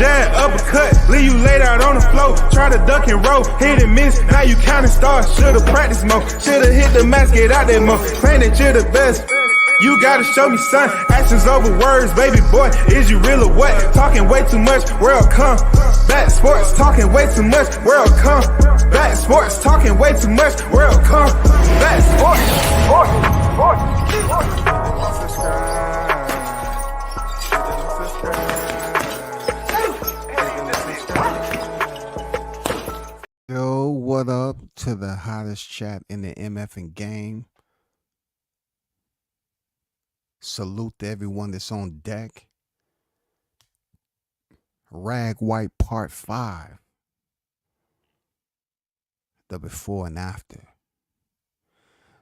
jab, uppercut, leave you laid out on the floor. Try to duck and roll, hit and miss, now you counting stars. Should've practiced more, should've hit the mask, get out there more. Claim that you're the best. You gotta show me, son. Actions over words, baby boy. Is you real or what? Talking way too much, world come. Back sports, talking way too much, world come. Back sports, talking way too much, world come. Back sports, Yo, what up to the hottest chat in the MFing game? Salute to everyone that's on deck. Rag White Part 5. The before and after.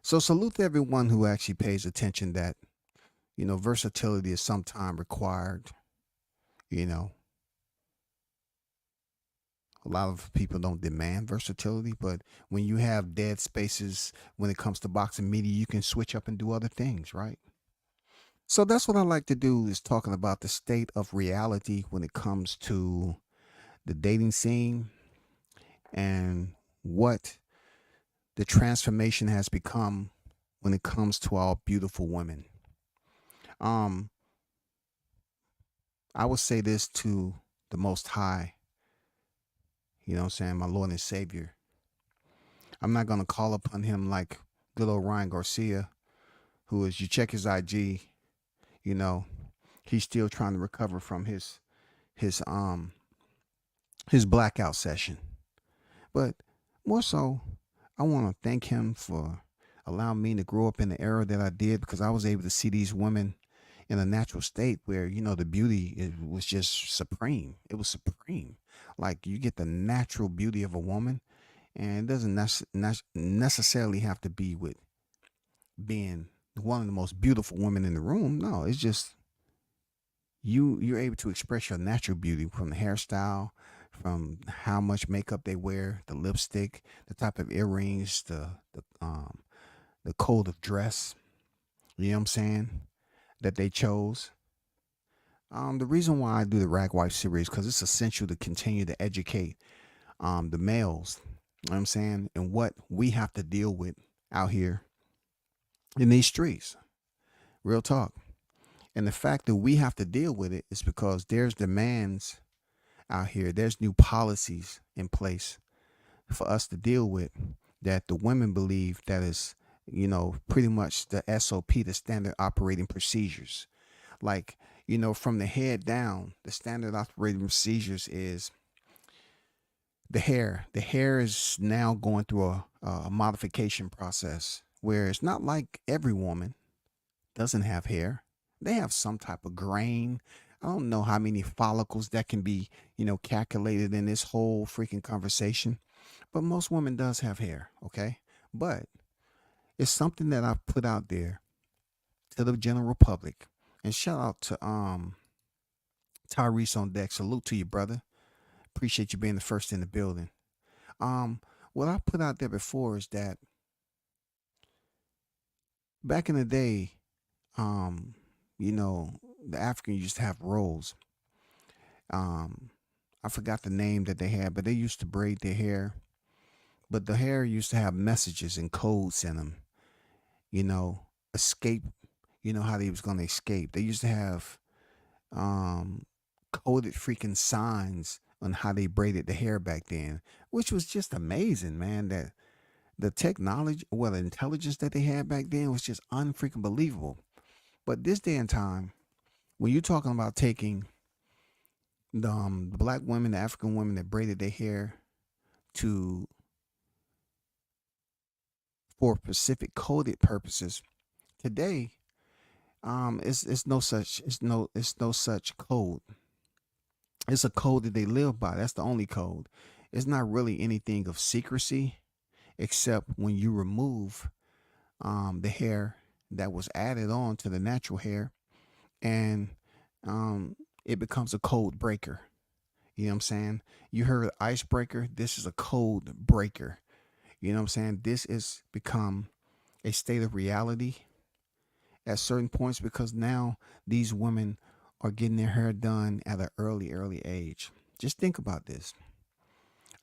So salute to everyone who actually pays attention that, versatility is sometimes required. A lot of people don't demand versatility, but when you have dead spaces when it comes to boxing media, you can switch up and do other things, right? So that's what I like to do, is talking about the state of reality when it comes to the dating scene and what the transformation has become when it comes to our beautiful women. I would say this to the Most High, my Lord and Savior. I'm not going to call upon him like good old Ryan Garcia, who is, you check his IG, he's still trying to recover from his blackout session. But more so, I want to thank him for allowing me to grow up in the era that I did, because I was able to see these women in a natural state where, the beauty was just supreme. It was supreme. Like, you get the natural beauty of a woman, and it doesn't necessarily have to be with being one of the most beautiful women in the room. No, it's just you're able to express your natural beauty from the hairstyle, from how much makeup they wear, the lipstick, the type of earrings, the code of dress, that they chose. The reason why I do the Rag Wife series, because it's essential to continue to educate the males, and what we have to deal with out here in these streets. Real talk. And the fact that we have to deal with it is because there's demands out here. There's new policies in place for us to deal with that the women believe that is, pretty much the SOP, the standard operating procedures. Like, from the head down, the standard operating procedures is the hair. The hair is now going through a modification process, where it's not like every woman doesn't have hair. They have some type of grain. I don't know how many follicles that can be, calculated in this whole freaking conversation, but most women does have hair. Okay. But it's something that I've put out there to the general public, and shout out to, Tyrese on deck. Salute to you, brother. Appreciate you being the first in the building. What I put out there before is that back in the day, the Africans used to have roles. I forgot the name that they had, but they used to braid their hair. But the hair used to have messages and codes in them. Escape. How they was gonna escape. They used to have coded freaking signs on how they braided the hair back then, which was just amazing, man. That the technology, the intelligence that they had back then was just unfreaking believable. But this day and time, when you're talking about taking the black women, the African women that braided their hair for specific coded purposes, today, it's no such code. It's a code that they live by. That's the only code. It's not really anything of secrecy, except when you remove the hair that was added on to the natural hair, and it becomes a code breaker. You know what I'm saying? You heard icebreaker. This is a code breaker. You know what I'm saying? This is become a state of reality at certain points, because now these women are getting their hair done at an early age. Just think about this.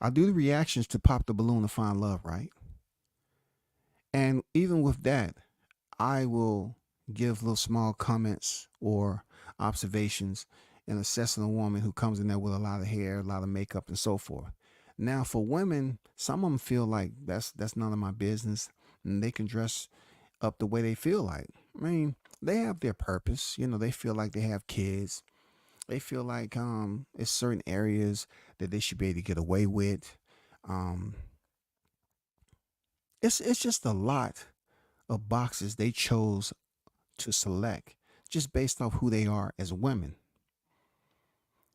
I do the reactions to Pop the Balloon to Find Love, right? And even with that, I will give little small comments or observations in assessing a woman who comes in there with a lot of hair, a lot of makeup, and so forth. Now, for women, some of them feel like that's none of my business, and they can dress up the way they feel like. I mean, they have their purpose. They feel like they have kids. They feel like it's certain areas that they should be able to get away with. Um, it's just a lot of boxes they chose to select just based off who they are as women.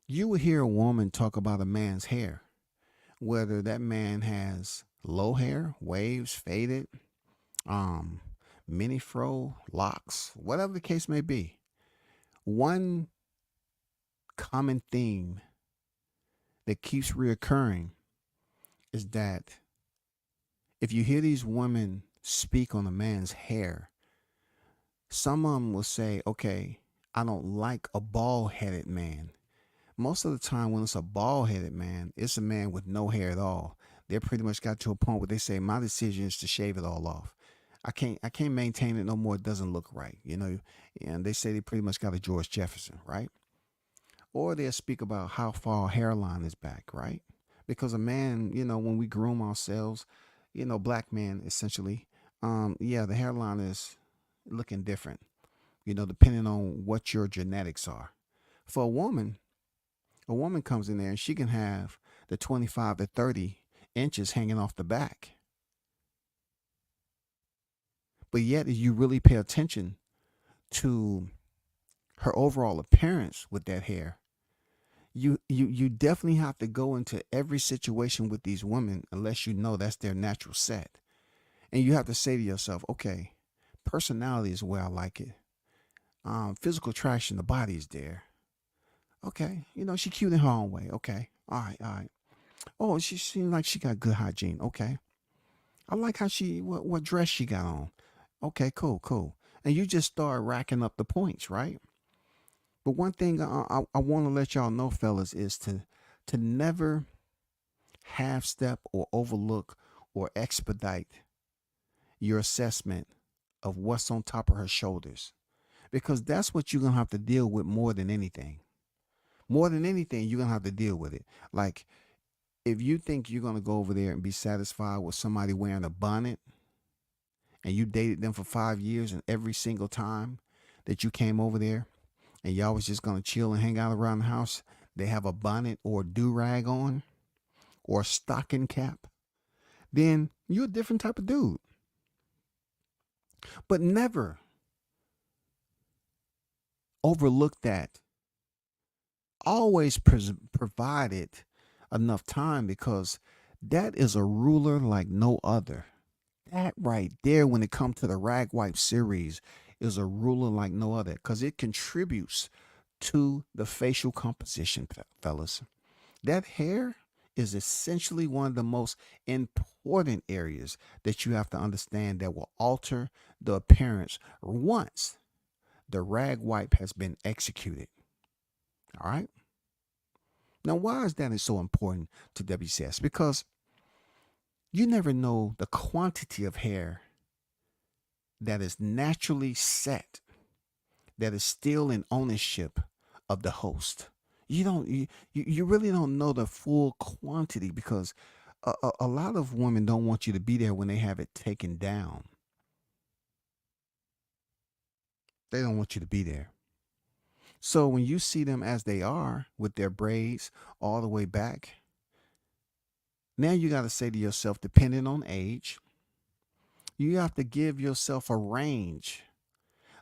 You will hear a woman talk about a man's hair, whether that man has low hair, waves, faded, um, mini fro, locks, whatever the case may be. One common theme that keeps reoccurring is that if you hear these women speak on a man's hair, some of them will say, okay, I don't like a bald headed man. Most of the time, when it's a bald headed man, it's a man with no hair at all. They pretty much got to a point where they say, my decision is to shave it all off. I can't maintain it no more. It doesn't look right. And they say they pretty much got a George Jefferson, right? Or they'll speak about how far a hairline is back, right? Because a man, when we groom ourselves, black men essentially, yeah, the hairline is looking different, depending on what your genetics are. For a woman comes in there and she can have the 25 to 30 inches hanging off the back. But yet, if you really pay attention to her overall appearance with that hair, you definitely have to go into every situation with these women unless you know that's their natural set. And you have to say to yourself, okay, personality is where I like it. Physical attraction, the body is there. Okay, she cute in her own way. Okay, all right, all right. Oh, she seems like she got good hygiene. Okay, I like how what dress she got on. Okay, cool, cool. And you just start racking up the points, right? But one thing I want to let y'all know, fellas, is to never half step or overlook or expedite your assessment of what's on top of her shoulders, because that's what you're gonna have to deal with more than anything. More than anything, you're gonna have to deal with it. Like, if you think you're gonna go over there and be satisfied with somebody wearing a bonnet, and you dated them for 5 years, and every single time that you came over there and y'all was just gonna chill and hang out around the house, they have a bonnet or do rag on or a stocking cap, then you're a different type of dude. But never overlook that. Always provided enough time, because that is a ruler like no other. That right there, when it comes to the Rag Wipe series, is a ruler like no other, because it contributes to the facial composition, fellas. That hair is essentially one of the most important areas that you have to understand that will alter the appearance once the rag wipe has been executed. All right. Now, why is that so important to WCS? Because you never know the quantity of hair that is naturally set, that is still in ownership of the host. You really don't know the full quantity, because a lot of women don't want you to be there when they have it taken down. They don't want you to be there. So when you see them as they are with their braids all the way back, now you got to say to yourself, depending on age, you have to give yourself a range,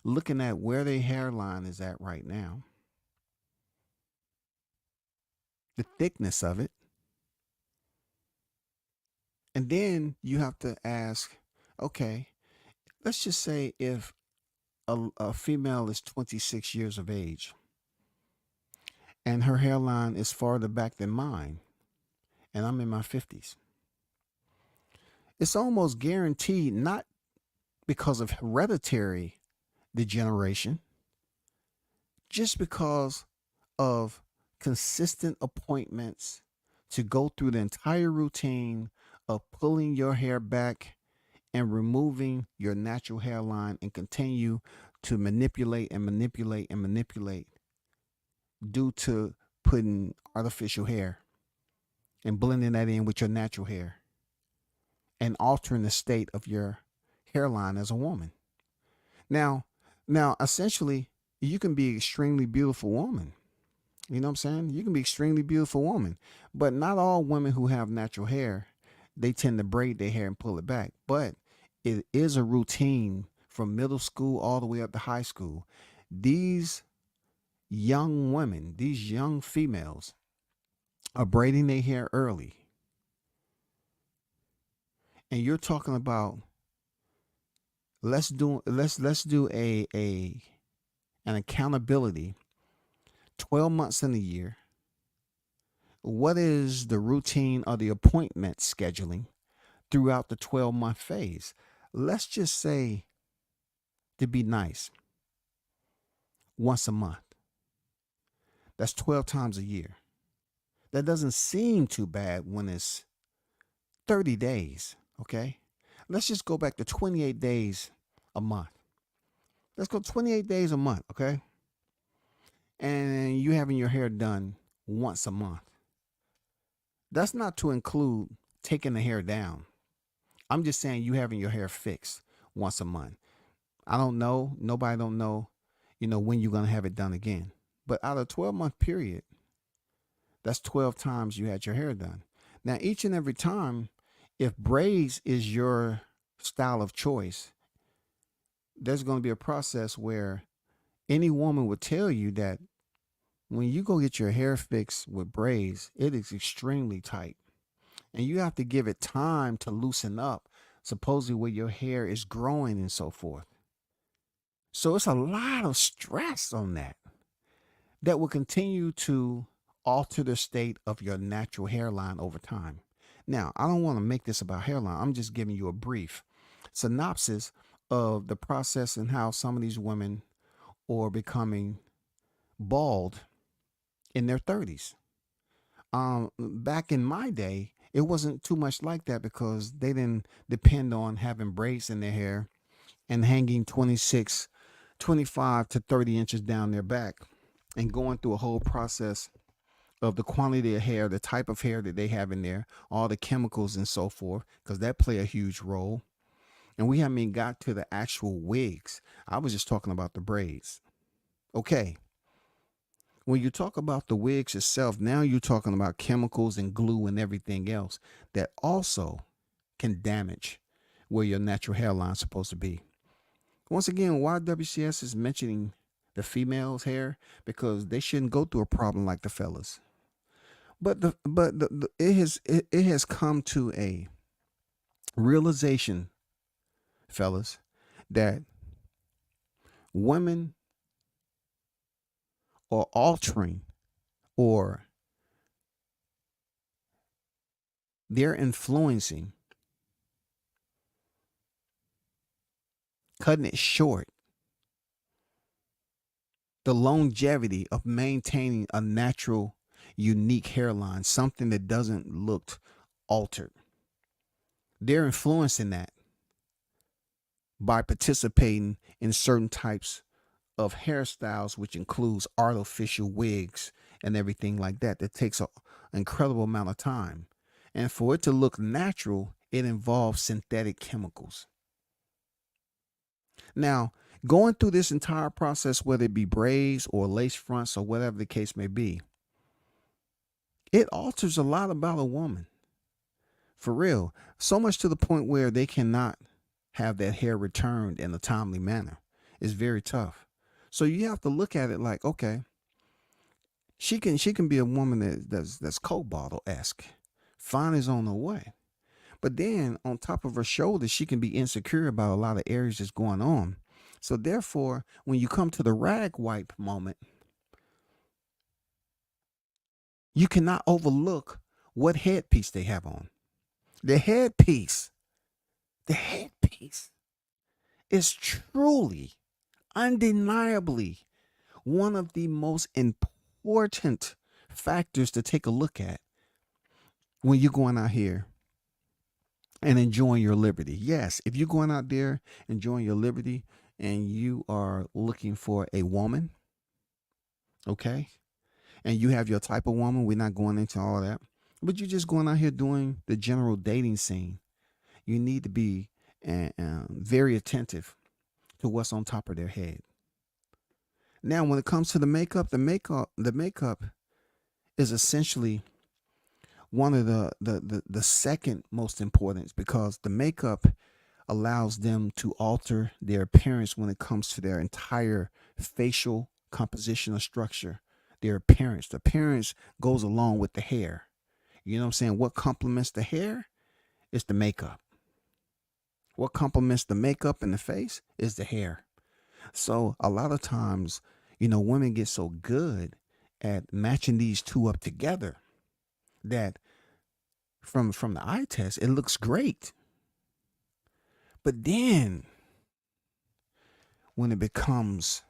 looking at where their hairline is at right now, the thickness of it. And then you have to ask, okay, let's just say if a female is 26 years of age and her hairline is farther back than mine, and I'm in my 50s, it's almost guaranteed, not because of hereditary degeneration, just because of consistent appointments to go through the entire routine of pulling your hair back and removing your natural hairline and continue to manipulate and manipulate and manipulate due to putting artificial hair and blending that in with your natural hair and altering the state of your hairline as a woman. Now, now essentially you can be an extremely beautiful woman. You know what I'm saying? You can be extremely beautiful woman, but not all women who have natural hair, they tend to braid their hair and pull it back. But it is a routine from middle school all the way up to high school. These young women, these young females are braiding their hair early. And you're talking about let's do a an accountability 12 months in a year. What is the routine or the appointment scheduling throughout the 12-month phase? Let's just say, to be nice, once a month. That's 12 times a year. That doesn't seem too bad when it's 30 days, okay? Let's just go back to 28 days a month. Let's go 28 days a month, okay? And you having your hair done once a month. That's not to include taking the hair down. I'm just saying you having your hair fixed once a month. I don't know. Nobody don't know, when you're going to have it done again. But out of a 12-month period, that's 12 times you had your hair done. Now, each and every time, if braids is your style of choice, there's going to be a process where any woman would tell you that when you go get your hair fixed with braids, it is extremely tight. And you have to give it time to loosen up, supposedly where your hair is growing and so forth. So it's a lot of stress on that will continue to alter the state of your natural hairline over time. Now, I don't want to make this about hairline. I'm just giving you a brief synopsis of the process and how some of these women are becoming bald in their 30s. Back in my day, it wasn't too much like that because they didn't depend on having braids in their hair and hanging 26, 25 to 30 inches down their back and going through a whole process of the quantity of hair, the type of hair that they have in there, all the chemicals and so forth, because that play a huge role. And we haven't even got to the actual wigs. I was just talking about the braids. Okay. When you talk about the wigs itself, now you're talking about chemicals and glue and everything else that also can damage where your natural hairline is supposed to be. Once again, why WCS is mentioning the female's hair, because they shouldn't go through a problem like the fellas. But it has come to a realization, fellas, that women are altering or they're influencing, cutting it short, the longevity of maintaining a natural, unique hairline, something that doesn't look altered. They're influencing that by participating in certain types of hairstyles, which includes artificial wigs and everything like that. That takes an incredible amount of time. And for it to look natural, it involves synthetic chemicals. Now, going through this entire process, whether it be braids or lace fronts or whatever the case may be, it alters a lot about a woman. For real. So much to the point where they cannot have that hair returned in a timely manner. It's very tough. So you have to look at it like, okay, she can be a woman that's Coke bottle-esque, fine as on her way. But then on top of her shoulders, she can be insecure about a lot of areas that's going on. So therefore, when you come to the rag wipe moment, you cannot overlook what headpiece they have on. The headpiece is truly, undeniably One of the most important factors to take a look at when you're going out here and enjoying your liberty. Yes, if you're going out there enjoying your liberty and you are looking for a woman, okay, and you have your type of woman, we're not going into all that, but you're just going out here doing the general dating scene. You need to be very attentive to what's on top of their head. Now, when it comes to the makeup is essentially one of the second most important, because the makeup allows them to alter their appearance when it comes to their entire facial composition or structure. Their appearance. The appearance goes along with the hair. You know what I'm saying? What complements the hair is the makeup. What complements the makeup in the face is the hair. So a lot of times, women get so good at matching these two up together that from the eye test, it looks great. But then when it comes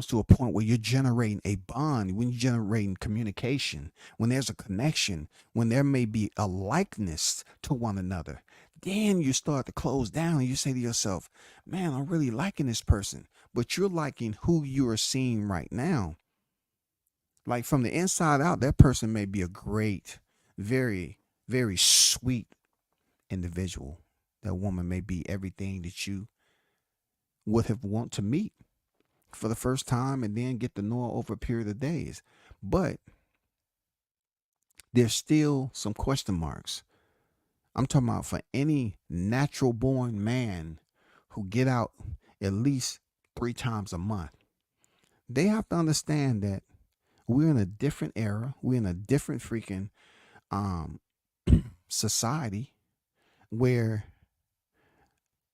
to a point where you're generating a bond, when you're generating communication, when there's a connection, when there may be a likeness to one another, then you start to close down and you say to yourself, man, I'm really liking this person. But you're liking who you are seeing right now. Like from the inside out, that person may be a great, very, very sweet individual. That woman may be everything that you would have want to meet for the first time and then get to know her over a period of days. But there's still some question marks. I'm talking about for any natural born man who get out at least 3 times a month. They have to understand that we're in a different era. We're in a different freaking society where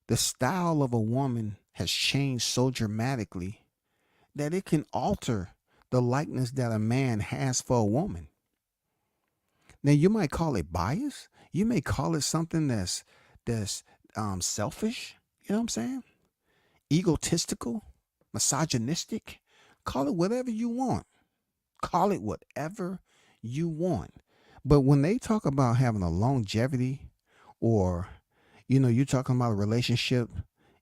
the style of a woman has changed so dramatically that it can alter the likeness that a man has for a woman. Now you might call it bias. You may call it something that's selfish. You know what I'm saying? Egotistical, misogynistic. Call it whatever you want. Call it whatever you want. But when they talk about having a longevity, or you're talking about a relationship,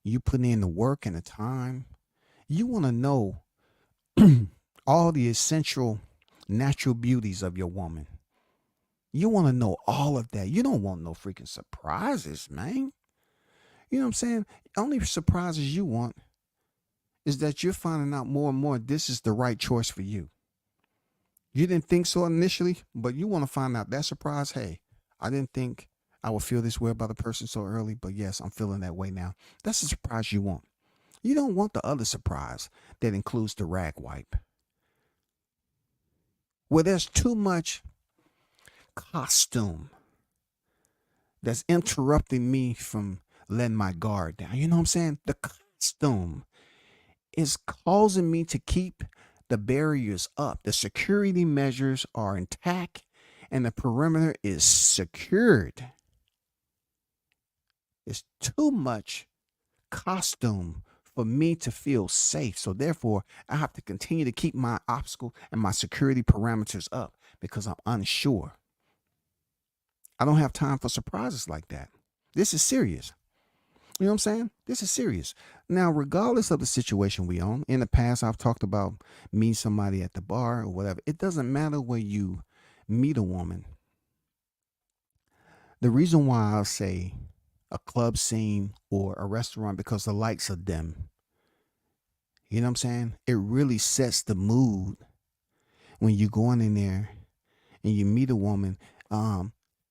you put in the work and the time, you want to know all the essential natural beauties of your woman. You want to know all of that. You don't want no freaking surprises, man. You know what I'm saying? Only surprises you want is that you're finding out more and more this is the right choice for you. You didn't think so initially, but you want to find out that surprise. Hey, I didn't think I would feel this way about a person so early, but yes, I'm feeling that way now. That's the surprise you want. You don't want the other surprise that includes the rag wipe, where there's too much costume that's interrupting me from letting my guard down. You know what I'm saying? The costume is causing me to keep the barriers up. The security measures are intact and the perimeter is secured. It's too much costume for me to feel safe. So therefore, I have to continue to keep my obstacle and my security parameters up because I'm unsure. I don't have time for surprises like that. This is serious. You know what I'm saying? This is serious. Now, regardless of the situation we on, in the past, I've talked about meeting somebody at the bar or whatever. It doesn't matter where you meet a woman. The reason why I'll say a club scene or a restaurant, because the lights are dim. You know what I'm saying? It really sets the mood when you're going in there and you meet a woman.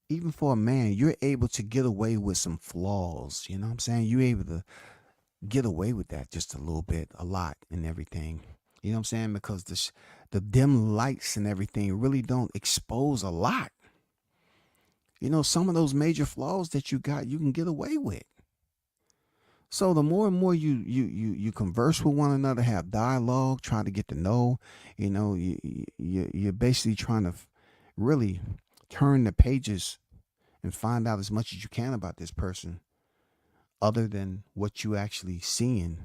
Even for a man, you're able to get away with some flaws. You know what I'm saying? You're able to get away with that just a little bit, a lot, and everything. You know what I'm saying? Because the dim lights and everything really don't expose a lot. Some of those major flaws that you got, you can get away with. So the more and more you converse with one another, have dialogue, try to get to know, you're basically trying to really turn the pages and find out as much as you can about this person other than what you actually seeing.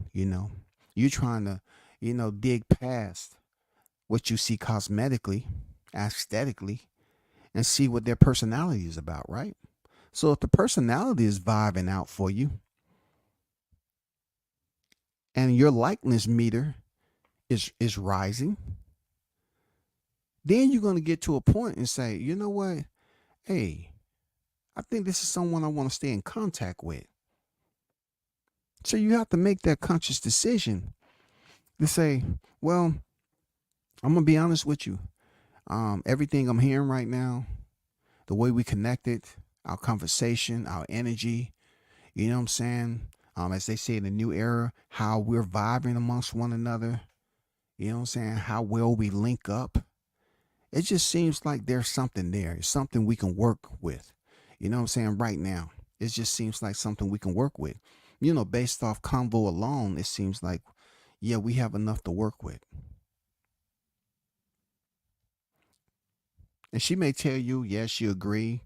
You're trying to, dig past what you see cosmetically, aesthetically, and see what their personality is about, right? So if the personality is vibing out for you and your likeness meter is rising, then you're going to get to a point and say, you know what? Hey, I think this is someone I want to stay in contact with. So you have to make that conscious decision to say, well, I'm going to be honest with you. Everything I'm hearing right now, the way we connected, our conversation, our energy, you know what I'm saying? As they say in the new era, how we're vibing amongst one another, you know what I'm saying? How well we link up. It just seems like there's something there. It's something we can work with. You know what I'm saying? Right now, it just seems like something we can work with. Based off convo alone, it seems like, yeah, we have enough to work with. And she may tell you, yes, she agree,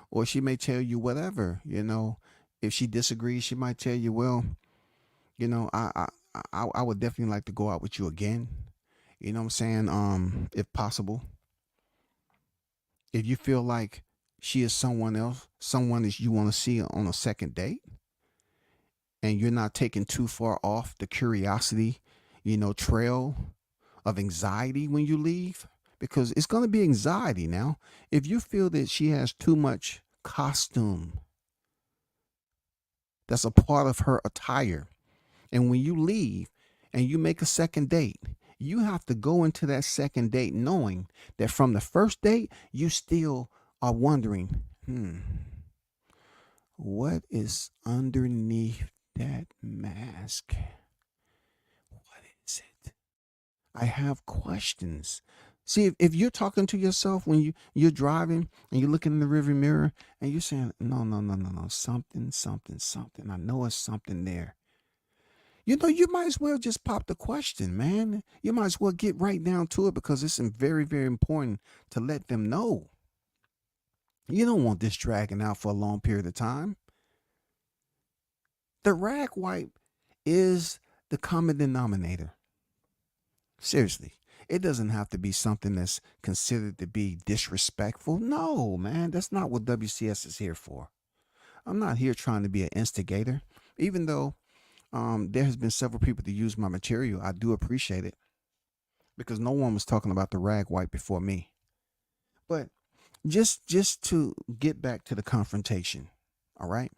or she may tell you whatever. If she disagrees, she might tell you, well, I would definitely like to go out with you again. You know what I'm saying? If possible, if you feel like she is someone else, someone that you want to see on a second date, and you're not taking too far off the curiosity, trail of anxiety when you leave, because it's going to be anxiety now. If you feel that she has too much costume that's a part of her attire, and when you leave and you make a second date, you have to go into that second date knowing that from the first date, you still are wondering, what is underneath that mask? What is it? I have questions. See, if you're talking to yourself when you're driving and you're looking in the rearview mirror and you're saying, no, no, no, no, no, something, something, something. I know it's something there. You might as well just pop the question, man. You might as well get right down to it because it's very, very important to let them know. You don't want this dragging out for a long period of time. The rag wipe is the common denominator. Seriously. It doesn't have to be something that's considered to be disrespectful. No, man, that's not what WCS is here for. I'm not here trying to be an instigator, even though there has been several people to use my material. I do appreciate it because no one was talking about the rag wipe before me. But just to get back to the confrontation, all right?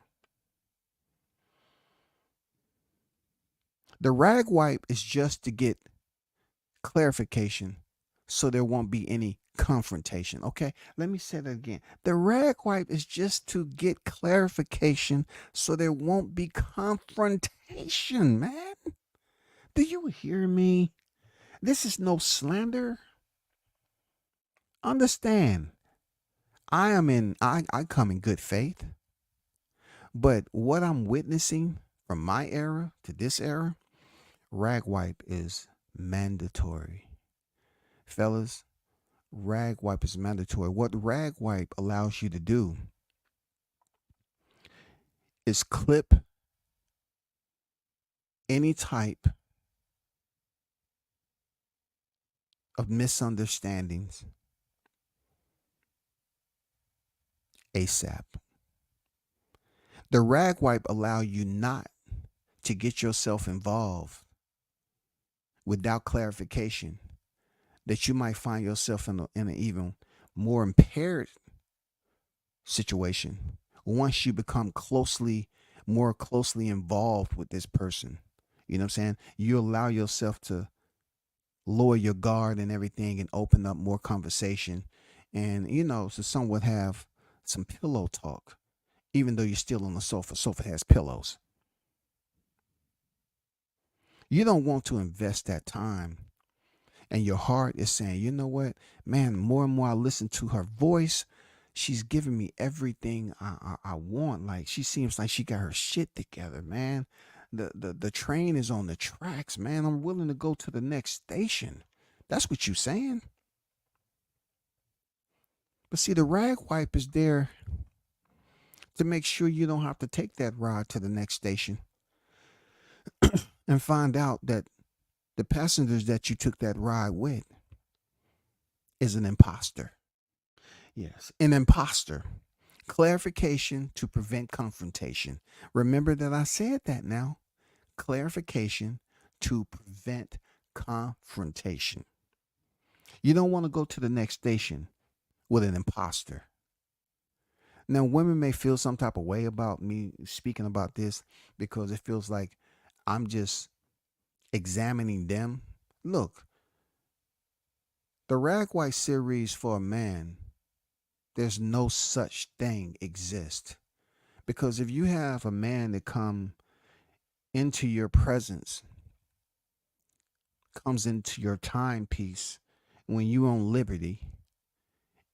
The rag wipe is just to get clarification so there won't be any confrontation. Okay, let me say that again. The rag wipe is just to get clarification so there won't be confrontation, man. Do you hear me? This is no slander. Understand, I come in good faith, but what I'm witnessing from my era to this era, rag wipe is mandatory. Fellas, rag wipe is mandatory. What rag wipe allows you to do is clip any type of misunderstandings ASAP. The rag wipe allow you not to get yourself involved without clarification that you might find yourself in an even more impaired situation once you become more closely involved with this person. You know what I'm saying? You allow yourself to lower your guard and everything and open up more conversation and, to somewhat have some pillow talk, even though you're still on the sofa. Sofa has pillows. You don't want to invest that time and your heart is saying, you know what, man, more and more I listen to her voice, she's giving me everything I want. Like, she seems like she got her shit together, man. The train is on the tracks, man. I'm willing to go to the next station. That's what you saying. But see, the rag wipe is there to make sure you don't have to take that ride to the next station and find out that the passengers that you took that ride with is an imposter. Yes, an imposter. Clarification to prevent confrontation. Remember that I said that now. Clarification to prevent confrontation. You don't want to go to the next station with an imposter. Now, women may feel some type of way about me speaking about this because it feels like I'm just examining them. Look, the Rag White series for a man, there's no such thing exist. Because if you have a man that come into your presence, comes into your timepiece when you on liberty,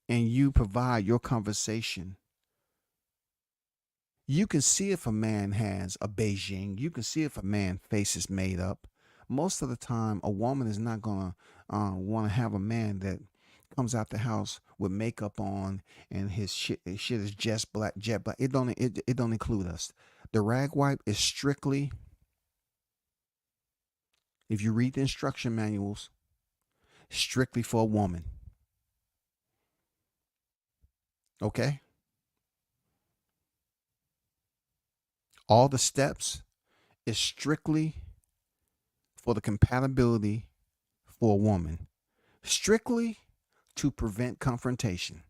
and you provide your conversation, you can see if a man has a Beijing. You can see if a man face is made up. Most of the time, a woman is not gonna want to have a man that comes out the house with makeup on and his shit is jet black. It don't include us. The rag wipe is strictly, if you read the instruction manuals, strictly for a woman. Okay? All the steps is strictly for the compatibility for a woman, strictly to prevent confrontation.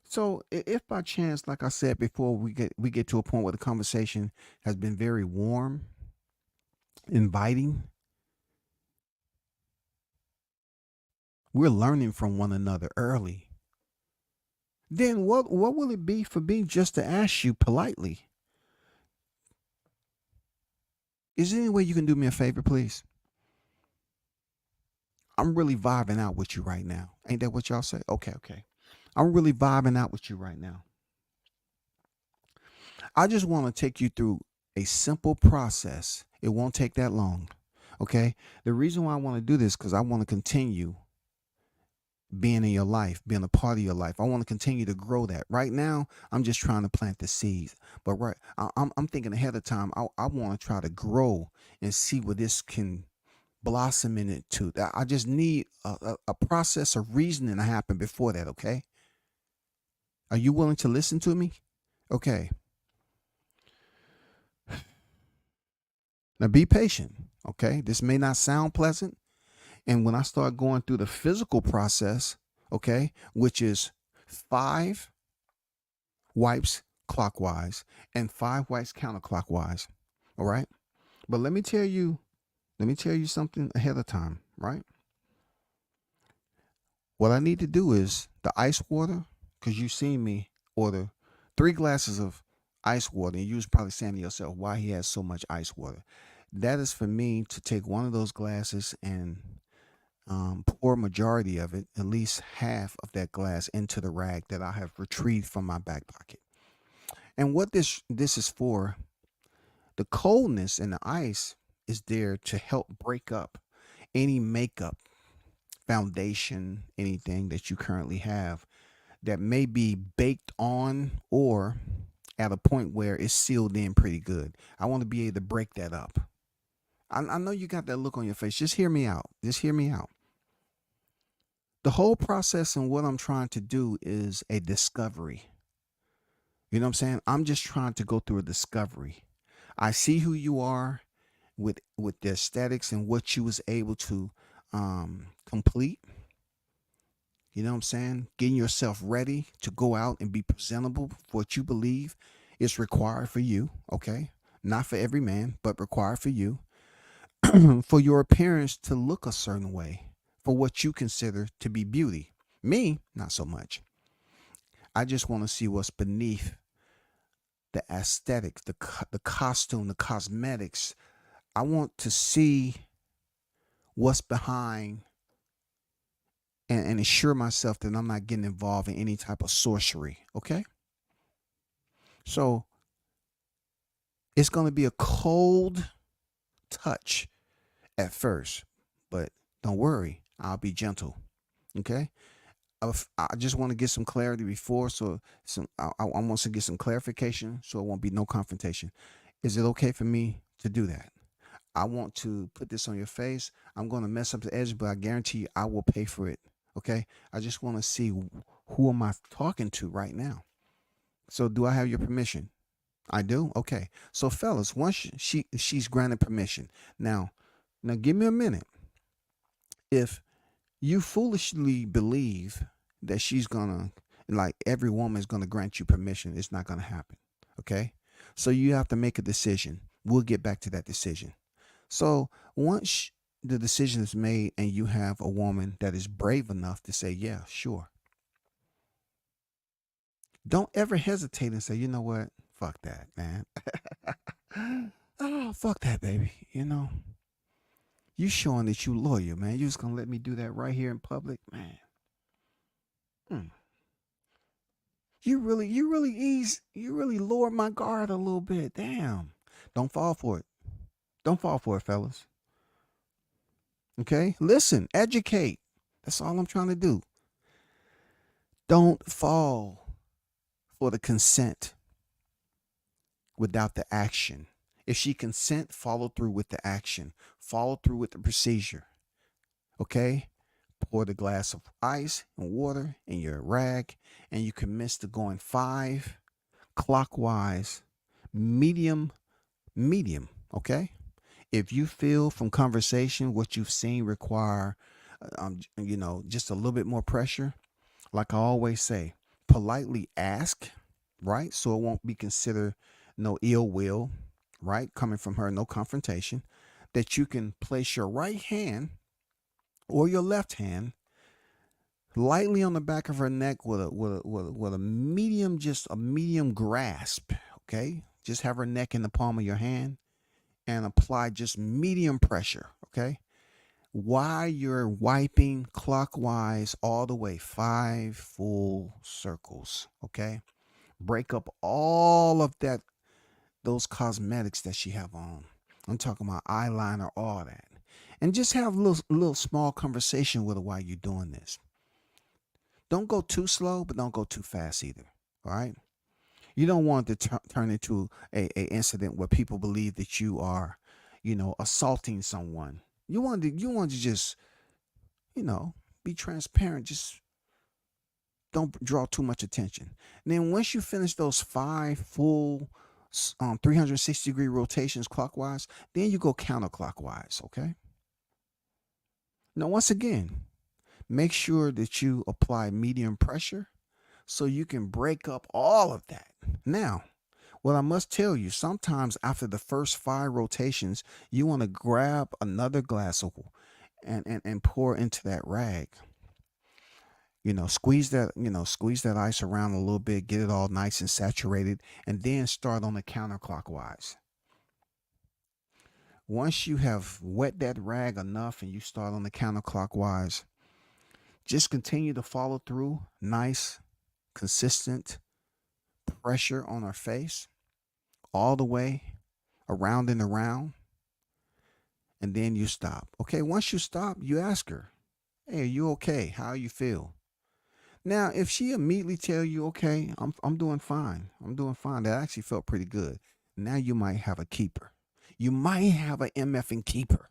So if by chance, like I said before, we get to a point where the conversation has been very warm, inviting, we're learning from one another early, then what will it be for me just to ask you politely? Is there any way you can do me a favor, please? I'm really vibing out with you right now. Ain't that what y'all say? Okay, okay. I'm really vibing out with you right now. I just want to take you through a simple process. It won't take that long. Okay. The reason why I want to do this because I want to continue being in your life, being a part of your life. I want to continue to grow that. Right now, I'm just trying to plant the seeds. But I'm thinking ahead of time. I want to try to grow and see where this can blossom in it too. I just need a process of reasoning to happen before that. Okay. Are you willing to listen to me? Okay. Now be patient. Okay. This may not sound pleasant. And when I start going through the physical process, okay, which is 5 wipes clockwise and 5 wipes counterclockwise. All right. But let me tell you something ahead of time, right? What I need to do is the ice water, because you seen me order 3 glasses of ice water, and you was probably saying to yourself, why he has so much ice water. That is for me to take one of those glasses and pour majority of it, at least half of that glass, into the rag that I have retrieved from my back pocket. And what this is for, the coldness in the ice is there to help break up any makeup, foundation, anything that you currently have that may be baked on or at a point where it's sealed in pretty good. I want to be able to break that up. I know you got that look on your face. Just hear me out. Just hear me out. The whole process and what I'm trying to do is a discovery. You know what I'm saying? I'm just trying to go through a discovery. I see who you are with the aesthetics and what you was able to complete. You know what I'm saying? Getting yourself ready to go out and be presentable for what you believe is required for you. Okay. Not for every man, but required for you. For your appearance to look a certain way, for what you consider to be beauty. Me, not so much. I just want to see what's beneath the aesthetics, the costume, the cosmetics. I want to see what's behind and assure myself that I'm not getting involved in any type of sorcery. Okay. So it's going to be a cold touch at first, but don't worry, I'll be gentle. Okay. I just want to get some clarity before, so I want to get some clarification, so it won't be no confrontation. Is it okay for me to do that? I want to put this on your face. I'm going to mess up the edge, but I guarantee you I will pay for it. Okay. I just want to see who am I talking to right now. So do I have your permission? I do. Okay. So fellas, once she's granted permission, now give me a minute. If you foolishly believe that she's gonna, like, every woman is gonna grant you permission, it's not gonna happen. Okay. So you have to make a decision. We'll get back to that decision. So once the decision is made and you have a woman that is brave enough to say, yeah, sure, don't ever hesitate and say, you know what? Fuck that, man. Oh, fuck that, baby. You showing that you loyal, man. You just gonna let me do that right here in public, man. Hmm. You really lowered my guard a little bit. Damn. Don't fall for it. Don't fall for it, fellas. Okay? Listen, educate. That's all I'm trying to do. Don't fall for the consent without the action. If she consent, follow through with the action. Follow through with the procedure. Okay? Pour the glass of ice and water in your rag, and you commence to going 5 clockwise, medium, okay? If you feel from conversation what you've seen require, just a little bit more pressure, like I always say, politely ask, right? So it won't be considered no ill will, right? Coming from her, no confrontation, that you can place your right hand or your left hand lightly on the back of her neck with a medium, just a medium grasp. Okay. Just have her neck in the palm of your hand and apply just medium pressure. Okay. While you're wiping clockwise all the way 5 full circles. Okay. Break up all of those cosmetics that she have on. I'm talking about eyeliner, all that. And just have a little small conversation with her while you're doing this. Don't go too slow, but don't go too fast either. All right. You don't want it to turn into a incident where people believe that you are, assaulting someone. You want to just, be transparent. Just don't draw too much attention. And then once you finish those 5 full 360-degree rotations clockwise, then you go counterclockwise. Okay. Now, once again, make sure that you apply medium pressure so you can break up all of that. Now, what I must tell you, sometimes after the first 5 rotations, you want to grab another glass of and pour into that rag. Squeeze that ice around a little bit, get it all nice and saturated, and then start on the counterclockwise. Once you have wet that rag enough and you start on the counterclockwise, just continue to follow through. Nice, consistent pressure on her face all the way around and around. And then you stop. Okay, once you stop, you ask her, hey, are you okay? How you feel? Now, if she immediately tell you, okay, I'm doing fine. I'm doing fine. That actually felt pretty good. Now you might have a keeper. You might have an MFing keeper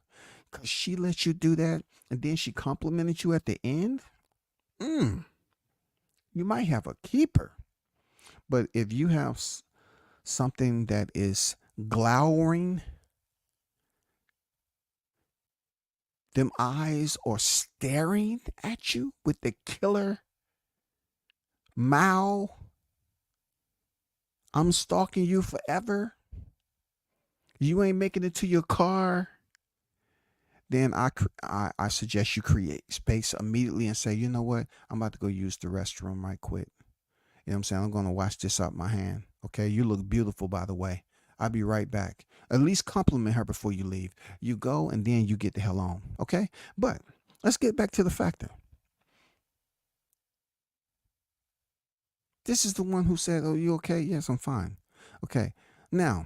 because she let you do that and then she complimented you at the end. You might have a keeper. But if you have something that is glowering, them eyes are staring at you with the killer Mao, I'm stalking you forever, you ain't making it to your car, then I suggest you create space immediately and say, you know what, I'm about to go use the restroom right quick. You know what I'm saying? I'm going to wash this up my hand. Okay, you look beautiful, by the way. I'll be right back. At least compliment her before you leave. You go and then you get the hell on. Okay, but let's get back to the factor. This is the one who said, oh, you okay? Yes, I'm fine. Okay. Now,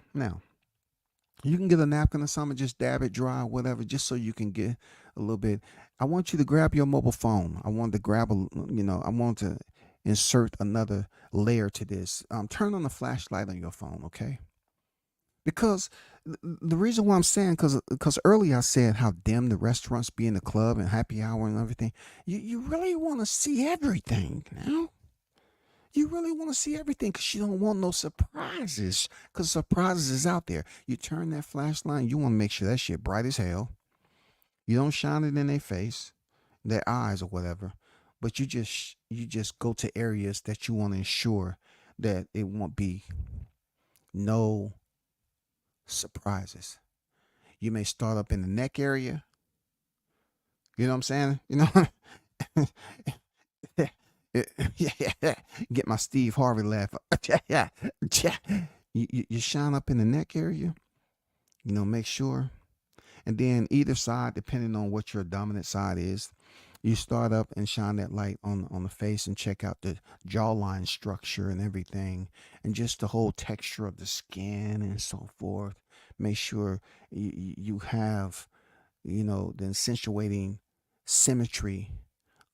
you can get a napkin or something, just dab it dry or whatever, just so you can get a little bit. I want you to grab your mobile phone. I want to insert another layer to this. Turn on the flashlight on your phone, okay? Because the reason why I'm saying, because earlier I said how dim the restaurants be in the club and happy hour and everything. You really want to see everything now. You really want to see everything because you don't want no surprises. Because surprises is out there. You turn that flashlight, you want to make sure that shit bright as hell. You don't shine it in their face, their eyes or whatever, but you just go to areas that you want to ensure that it won't be no surprises. You may start up in the neck area. You know what I'm saying? You know, yeah, get my Steve Harvey laugh. Yeah, yeah. You shine up in the neck area. You know, make sure, and then either side, depending on what your dominant side is, you start up and shine that light on the face and check out the jawline structure and everything, and just the whole texture of the skin and so forth. Make sure you have, the accentuating symmetry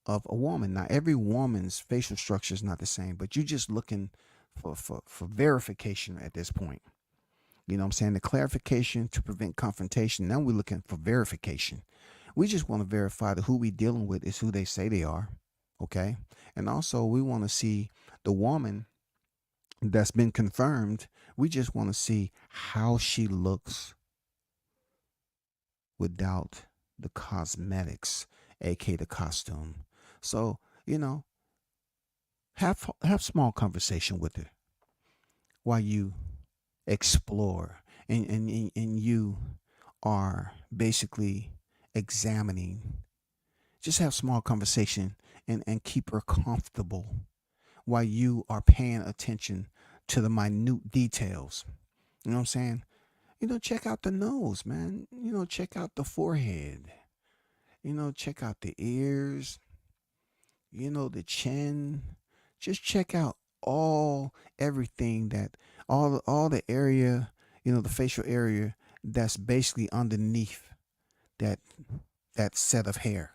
of a woman. Now, every woman's facial structure is not the same, but you're just looking for verification at this point. You know what I'm saying? The clarification to prevent confrontation. Now we're looking for verification. We just want to verify that who we dealing with is who they say they are. Okay. And also we want to see the woman that's been confirmed. We just want to see how she looks without the cosmetics, aka the costume. So, have small conversation with her while you explore and you are basically examining. Just have small conversation and keep her comfortable while you are paying attention to the minute details. You know what I'm saying? Check out the nose, man. Check out the forehead. Check out the ears, the chin. Just check out everything that all the area, the facial area that's basically underneath that that set of hair.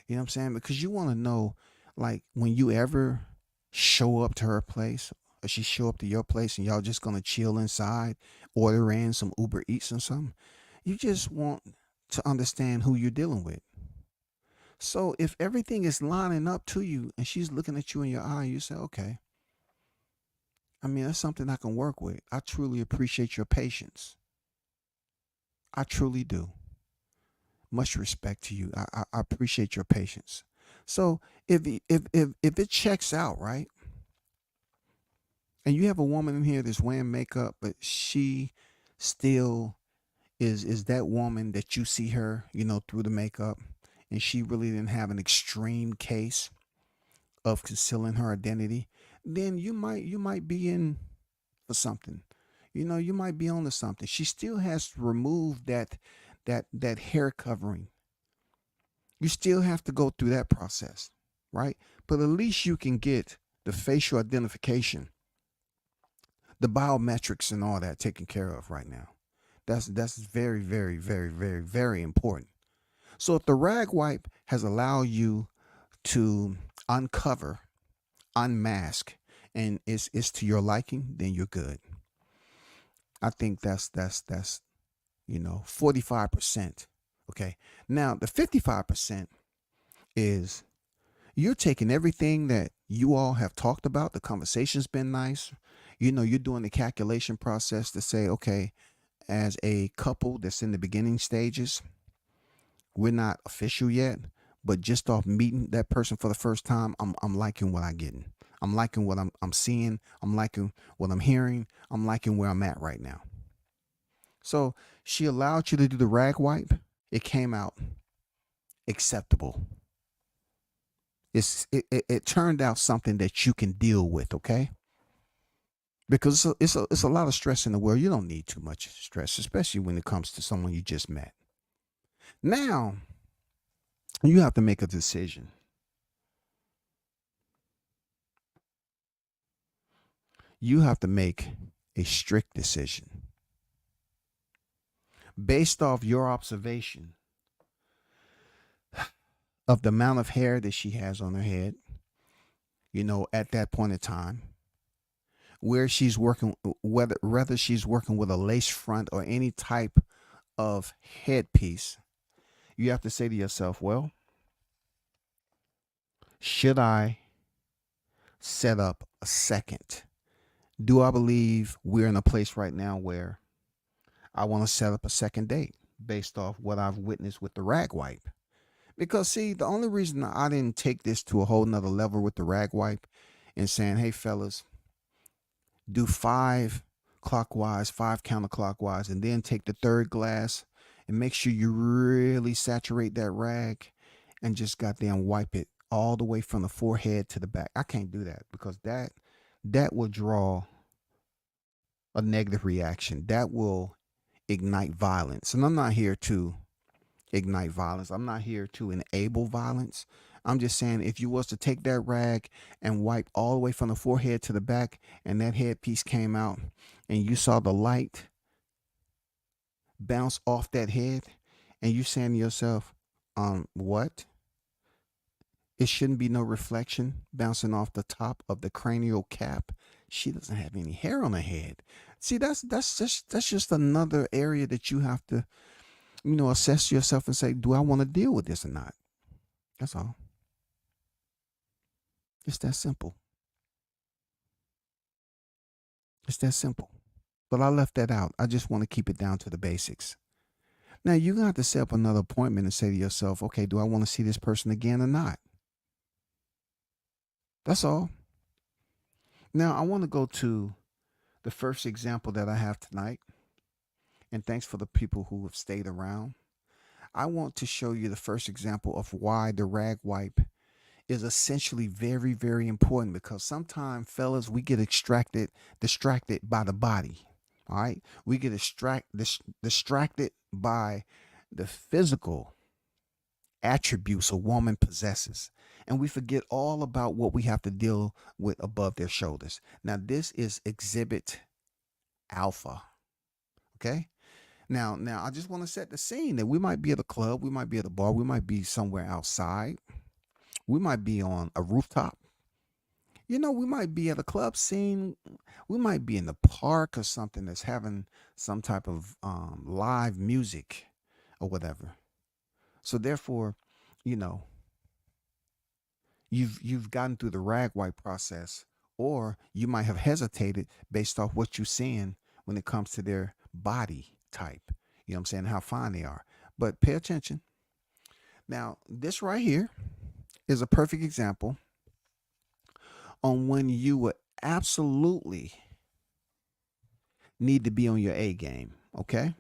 You know what I'm saying? Because you want to know, like, when you ever show up to her place or she show up to your place and y'all just gonna chill inside, order in some Uber Eats or something. You just want to understand who you're dealing with. So if everything is lining up to you and she's looking at you in your eye, you say, okay, I mean, that's something I can work with. I truly appreciate your patience. I truly do. Much respect to you. I appreciate your patience. So if it checks out, right, and you have a woman in here that's wearing makeup, but she still is that woman that you see her, through the makeup, and she really didn't have an extreme case of concealing her identity, then you might be in for something. You might be on to something. She still has to remove that hair covering. You still have to go through that process, right? But at least you can get the facial identification, the biometrics and all that taken care of right now. That's very, very, very, very, very important. So if the rag wipe has allowed you to uncover, unmask, and it's to your liking, then you're good. I think that's 45%. Okay. Now the 55% is you're taking everything that you all have talked about. The conversation's been nice. You're doing the calculation process to say, okay, as a couple that's in the beginning stages, we're not official yet, but just off meeting that person for the first time, I'm liking what I'm getting. I'm liking what I'm seeing. I'm liking what I'm hearing. I'm liking where I'm at right now. So she allowed you to do the rag wipe. It came out acceptable. It turned out something that you can deal with, okay? Because it's a lot of stress in the world. You don't need too much stress, especially when it comes to someone you just met. Now you have to make a decision. You have to make a strict decision based off your observation of the amount of hair that she has on her head, at that point in time. where she's working, whether she's working with a lace front or any type of headpiece, you have to say to yourself, well, should I set up a second? Do I believe we're in a place right now where I want to set up a second date based off what I've witnessed with the rag wipe? Because see, the only reason I didn't take this to a whole nother level with the rag wipe and saying, hey fellas, do 5 clockwise, 5 counterclockwise, and then take the third glass and make sure you really saturate that rag and just goddamn wipe it all the way from the forehead to the back. I can't do that because that will draw a negative reaction. That will ignite violence. And I'm not here to ignite violence. I'm not here to enable violence. I'm just saying if you was to take that rag and wipe all the way from the forehead to the back and that headpiece came out and you saw the light bounce off that head and you saying to yourself, what? It shouldn't be no reflection bouncing off the top of the cranial cap. She doesn't have any hair on her head. See, that's just another area that you have to, assess yourself and say, do I want to deal with this or not? That's all. It's that simple. It's that simple. But I left that out. I just want to keep it down to the basics. Now you're gonna have to set up another appointment and say to yourself, okay, do I want to see this person again or not? That's all. Now I want to go to the first example that I have tonight. And thanks for the people who have stayed around. I want to show you the first example of why the rag wipe is essentially very, very important because sometimes, fellas, we get distracted by the body. All right. We get distracted by the physical attributes a woman possesses. And we forget all about what we have to deal with above their shoulders. Now, this is exhibit alpha. Okay. Now, I just want to set the scene that we might be at a club, we might be at a bar, we might be somewhere outside, we might be on a rooftop. We might be at a club scene, we might be in the park or something that's having some type of live music or whatever. So therefore, you know, you've gotten through the rag wipe process, or you might have hesitated based off what you're seeing when it comes to their body type. You know what I'm saying? How fine they are. But pay attention. Now, this right here is a perfect example on when you would absolutely need to be on your A game. Okay.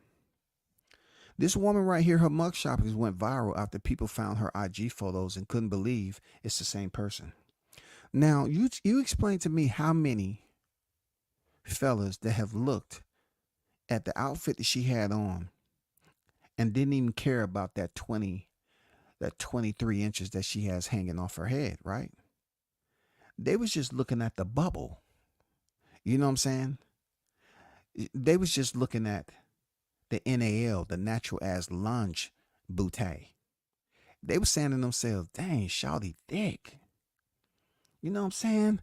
This woman right here, her mugshot has went viral after people found her IG photos and couldn't believe it's the same person. Now, you explain to me how many fellas that have looked at the outfit that she had on and didn't even care about that 23 inches that she has hanging off her head, right? They was just looking at the bubble. You know what I'm saying? They was just looking at the NAL, the natural as lunge bootay. They was saying to themselves, dang, shawty thick. You know what I'm saying?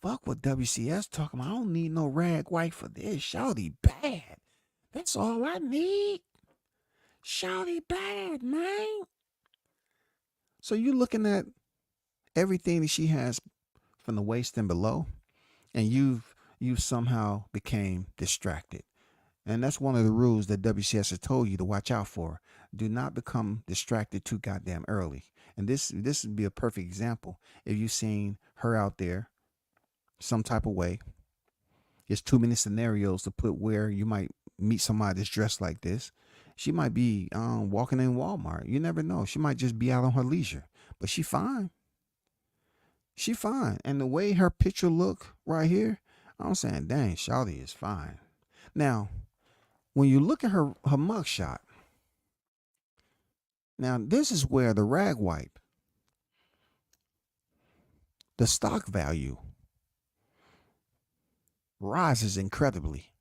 Fuck what WCS talking about. I don't need no rag wipe for this. Shawty bad. That's all I need. Shawty bad, man. So you looking at everything that she has from the waist and below, and you've somehow became distracted. And that's one of the rules that WCS has told you to watch out for. Do not become distracted too goddamn early. And this would be a perfect example. If you've seen her out there some type of way, there's too many scenarios to put where you might meet somebody that's dressed like this. She might be walking in Walmart. You never know. She might just be out on her leisure. But she fine. She fine. And the way her picture look right here, I'm saying, dang, shawty is fine. Now, when you look at her mugshot, now this is where the rag wipe, the stock value rises incredibly.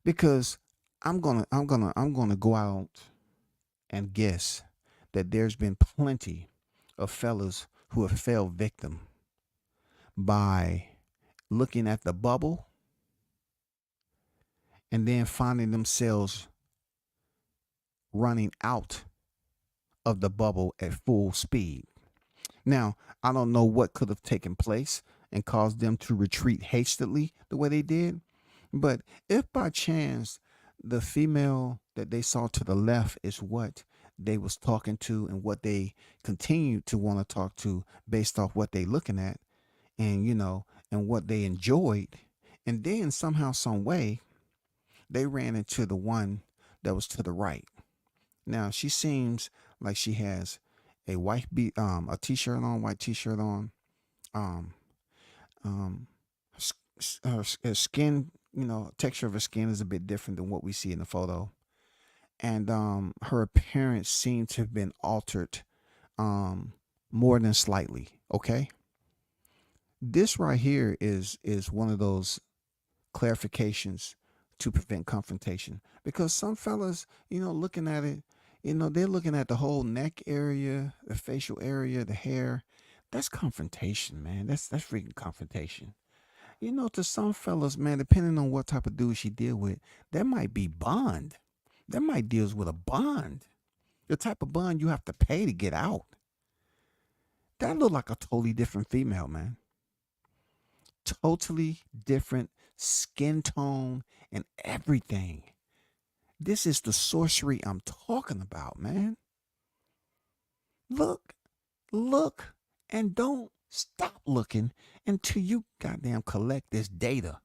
Because I'm gonna go out and guess that there's been plenty of fellas who have fell victim by looking at the bubble and then finding themselves running out of the bubble at full speed. Now, I don't know what could have taken place and caused them to retreat hastily the way they did, but if by chance the female that they saw to the left is what they was talking to and what they continue to want to talk to based off what they looking at and and what they enjoyed, and then somehow some way they ran into the one that was to the right. Now she seems like she has a a t-shirt on, white t-shirt on. Um, um, her skin, texture of her skin is a bit different than what we see in the photo, and her appearance seemed to have been altered, um, more than slightly. Okay, this right here is one of those clarifications to prevent confrontation, because some fellas, looking at it, they're looking at the whole neck area, the facial area, the hair. That's confrontation, man. That's freaking confrontation. To some fellas, man, depending on what type of dude she deal with, that might be bond. That might deals with a bond. The type of bond you have to pay to get out. That look like a totally different female, man. Totally different skin tone and everything. This is the sorcery I'm talking about, man. Look, look, and don't stop looking until you goddamn collect this data.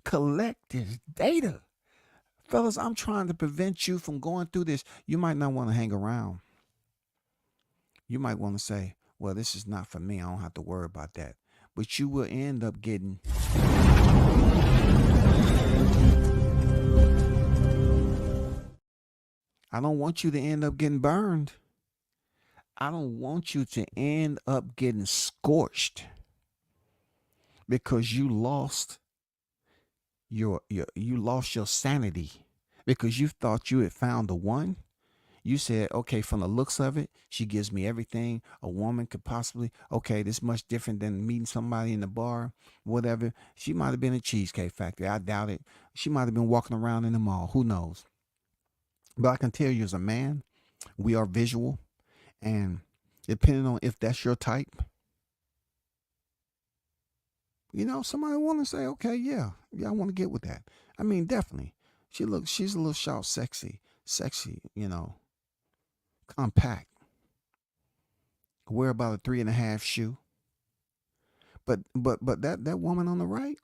Collect this data. Fellas, I'm trying to prevent you from going through this. You might not want to hang around. You might want to say, well, this is not for me. I don't have to worry about that. But you will end up getting I don't want you to end up getting burned. I don't want you to end up getting scorched because you lost you lost your sanity because you thought you had found the one. You said, okay, from the looks of it, she gives me everything a woman could possibly. Okay, this much different than meeting somebody in the bar, whatever. She might have been a Cheesecake Factory. I doubt it. She might have been walking around in the mall. Who knows? But I can tell you as a man, we are visual. And depending on if that's your type, somebody want to say, okay, yeah, I want to get with that. I mean, definitely. She's a little short, sexy, compact. Wear about a 3.5 shoe. But that woman on the right,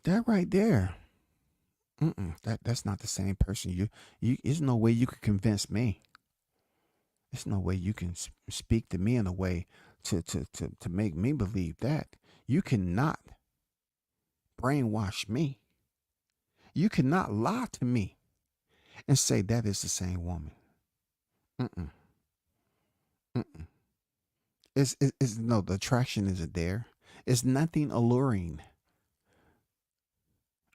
that right there, that's not the same person. There's no way you could convince me. There's no way you can speak to me in a way to make me believe that. You cannot brainwash me. You cannot lie to me and say that is the same woman. Mm-mm. Mm-mm. It's no, the attraction isn't there. It's nothing alluring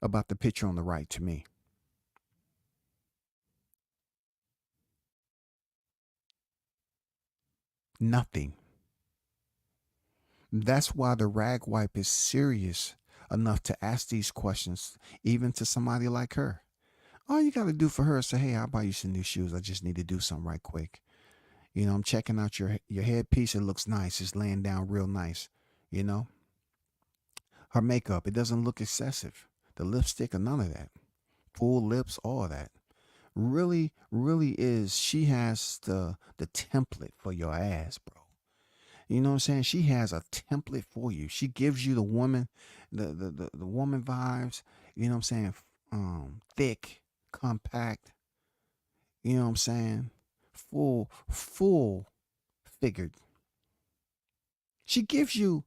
about the picture on the right to me. Nothing. That's why the rag wipe is serious enough to ask these questions, even to somebody like her. All you got to do for her is say, hey, I'll buy you some new shoes. I just need to do something right quick. I'm checking out your headpiece. It looks nice. It's laying down real nice. Her makeup, it doesn't look excessive. The lipstick or none of that. Full lips, all of that. Really, really is. She has the template for your ass, bro. You know what I'm saying? She has a template for you. She gives you the woman, the woman vibes. You know what I'm saying? Thick, compact. You know what I'm saying? Full figured. She gives you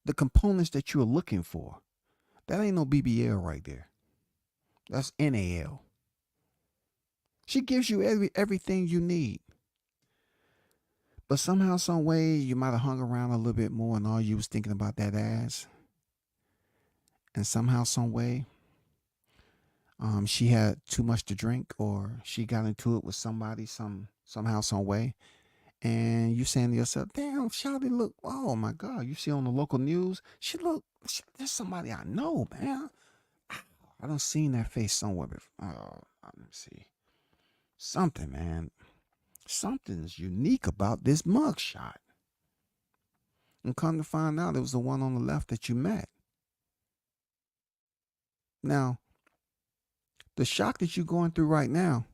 the components that you're looking for. That ain't no BBL right there. That's NAL. She gives you everything you need. But somehow, some way, you might have hung around a little bit more and all you was thinking about that ass. And somehow, some way, she had too much to drink or she got into it with somebody, some somehow, some way, and you saying to yourself, "Damn, Shawty look. Oh my God!" You see on the local news, there's somebody I know, man. I don't seen that face somewhere before. Oh, let me see something, man. Something's unique about this mugshot. And come to find out, it was the one on the left that you met. Now, the shock that you're going through right now,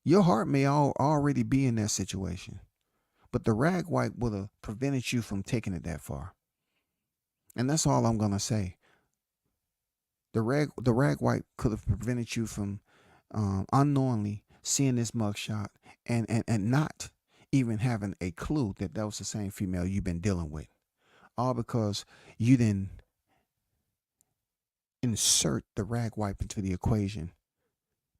your heart may already be in that situation, but the rag wipe would have prevented you from taking it that far. And that's all I'm gonna say. The rag wipe could have prevented you from unknowingly seeing this mugshot and not even having a clue that that was the same female you've been dealing with, all because you didn't insert the rag wipe into the equation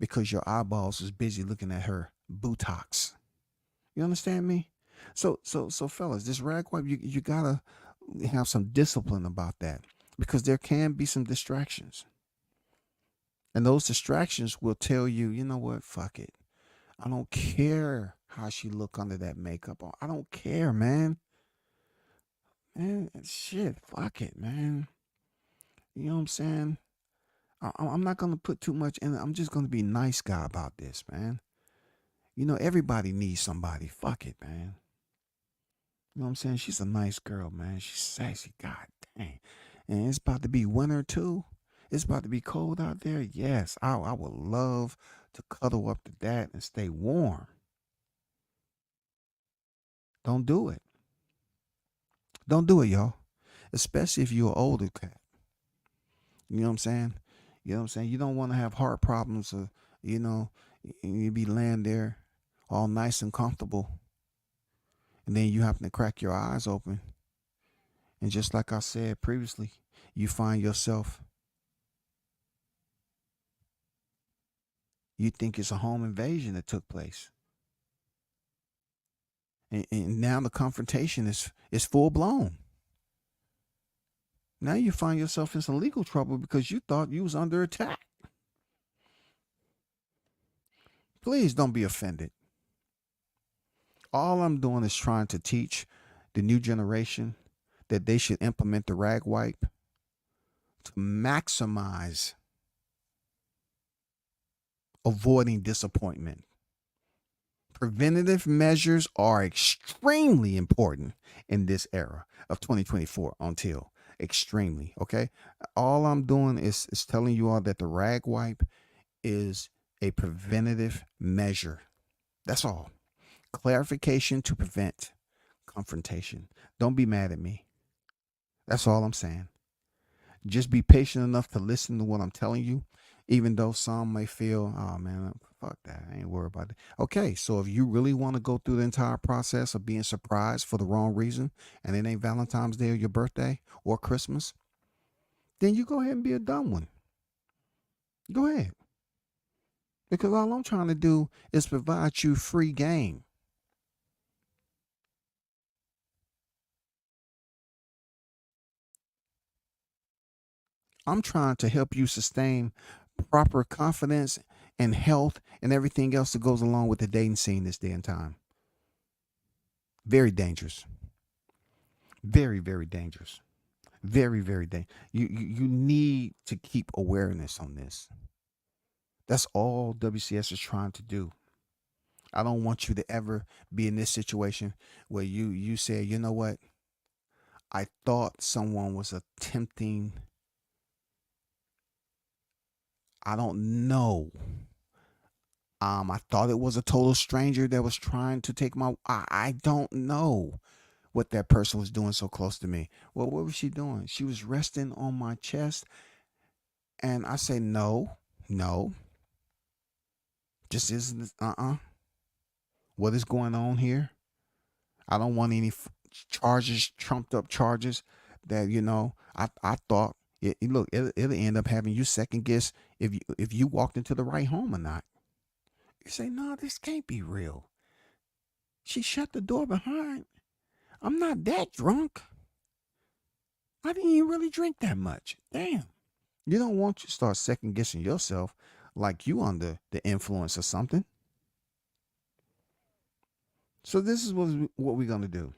because your eyeballs was busy looking at her buttocks. You understand me? So fellas, this rag wipe, you gotta have some discipline about that, because there can be some distractions. And those distractions will tell you, you know what, fuck it. I don't care how she look under that makeup. I don't care, man. Man, shit, fuck it, man. You know what I'm saying? I'm not gonna put too much in it. I'm just gonna be nice guy about this, man. You know, everybody needs somebody. Fuck it, man. You know what I'm saying? She's a nice girl, man. She's sexy. God dang. And it's about to be winter too. It's about to be cold out there. Yes, I would love to cuddle up to that and stay warm. Don't do it. Don't do it, y'all. Especially if you're an older cat. You know what I'm saying? You know what I'm saying? You don't want to have heart problems, or, you know, you be laying there all nice and comfortable, and then you happen to crack your eyes open. And just like I said previously, you find yourself, you think it's a home invasion that took place. And now the confrontation is full blown. Now you find yourself in some legal trouble because you thought you was under attack. Please don't be offended. All I'm doing is trying to teach the new generation that they should implement the rag wipe to maximize avoiding disappointment. Preventative measures are extremely important in this era of 2024 until extremely, okay? All I'm doing is telling you all that the rag wipe is a preventative measure. That's all. Clarification to prevent confrontation. Don't be mad at me. That's all I'm saying. Just be patient enough to listen to what I'm telling you, even though some may feel, oh man, fuck that. I ain't worried about it. Okay, so if you really want to go through the entire process of being surprised for the wrong reason, and it ain't Valentine's Day or your birthday or Christmas, then you go ahead and be a dumb one. Go ahead. Because all I'm trying to do is provide you free game. I'm trying to help you sustain proper confidence and health and everything else that goes along with the dating scene this day and time. Very dangerous. Very, very dangerous. Very, very dangerous. You need to keep awareness on this. That's all WCS is trying to do. I don't want you to ever be in this situation where you say, you know what? I thought someone was attempting, I don't know. I thought it was a total stranger that was trying to take my. I don't know what that person was doing so close to me. Well, what was she doing? She was resting on my chest, and I say, no, no, just isn't. What is going on here? I don't want any charges, trumped up charges that I thought. Look, it'll end up having you second guess if you walked into the right home or not. You say, no, this can't be real. She shut the door behind. I'm not that drunk. I didn't even really drink that much. Damn. You don't want to start second guessing yourself like you under the influence of something. So this is what we're gonna do.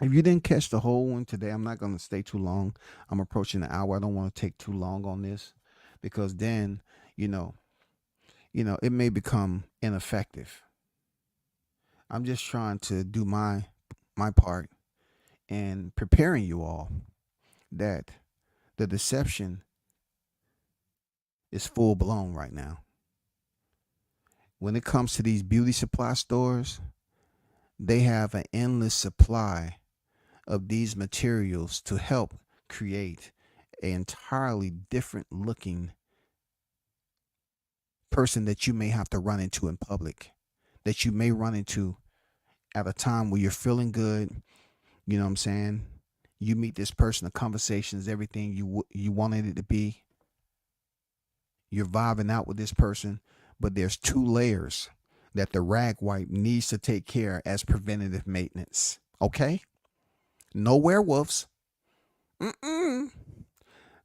If you didn't catch the whole one today, I'm not gonna stay too long. I'm approaching the hour. I don't want to take too long on this because then, you know, it may become ineffective. I'm just trying to do my part in preparing you all that the deception is full blown right now. When it comes to these beauty supply stores, they have an endless supply of these materials to help create an entirely different looking person that you may have to run into in public, that you may run into at a time where you're feeling good. You know what I'm saying? You meet this person, the conversation is everything you wanted it to be. You're vibing out with this person, but there's two layers that the rag wipe needs to take care as preventative maintenance. Okay? No werewolves. Mm-mm.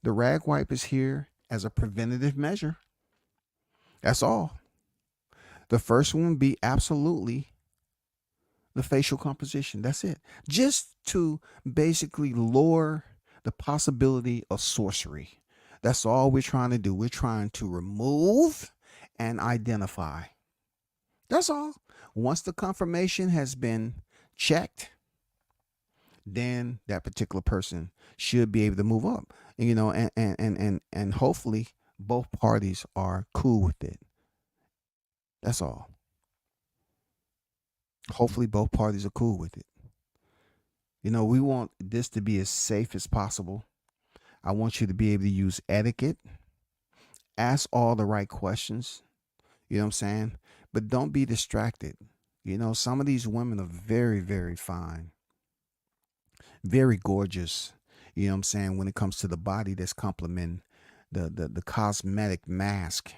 The rag wipe is here as a preventative measure. That's all. The first one would be absolutely the facial composition. That's it. Just to basically lower the possibility of sorcery. That's all we're trying to do. We're trying to remove and identify. That's all. Once the confirmation has been checked, then that particular person should be able to move up. And hopefully both parties are cool with it. That's all. Hopefully both parties are cool with it. We want this to be as safe as possible. I want you to be able to use etiquette, ask all the right questions, you know what I'm saying? But don't be distracted. Some of these women are very, very fine, very gorgeous, you know what I'm saying, when it comes to the body that's complementing the cosmetic mask,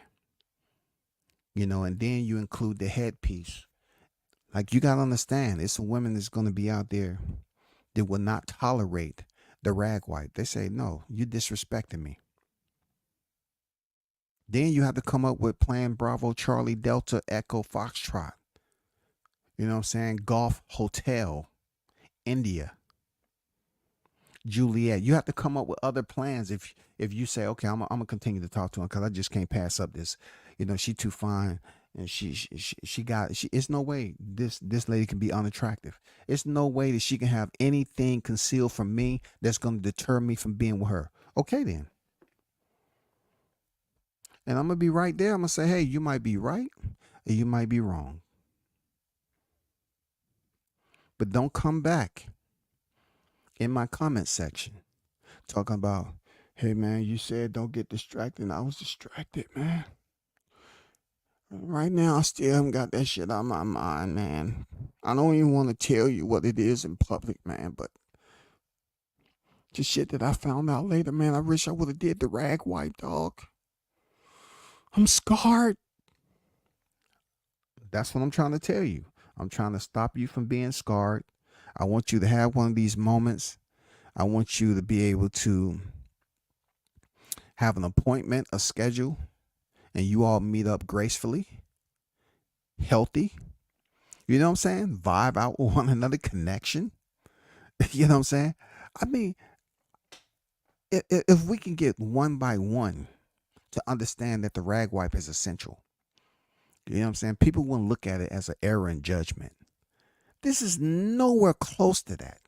and then you include the headpiece. Like, you got to understand, it's a women that's going to be out there that will not tolerate the rag wipe. They say, no, you disrespecting me. Then you have to come up with Plan Bravo, Charlie, Delta, Echo, Foxtrot. You know what I'm saying? Golf Hotel, India, Juliet. You have to come up with other plans if you say, okay, I'm gonna continue to talk to her because I just can't pass up this. She too fine, and it's no way this lady can be unattractive. It's no way that she can have anything concealed from me that's gonna deter me from being with her. Okay then. And I'm gonna be right there. I'm gonna say, hey, you might be right, or you might be wrong. But don't come back in my comment section talking about, hey man, you said don't get distracted. And I was distracted, man. Right now, I still haven't got that shit out of my mind, man. I don't even want to tell you what it is in public, man, but the shit that I found out later, man, I wish I would have did the rag wipe, dog. I'm scarred. That's what I'm trying to tell you. I'm trying to stop you from being scarred. I want you to have one of these moments. I want you to be able to have an appointment, a schedule, and you all meet up gracefully, healthy. You know what I'm saying? Vibe out with one another, connection. You know what I'm saying? I mean, if we can get one by one to understand that the rag wipe is essential, you know what I'm saying? People wouldn't look at it as an error in judgment. This is nowhere close to that.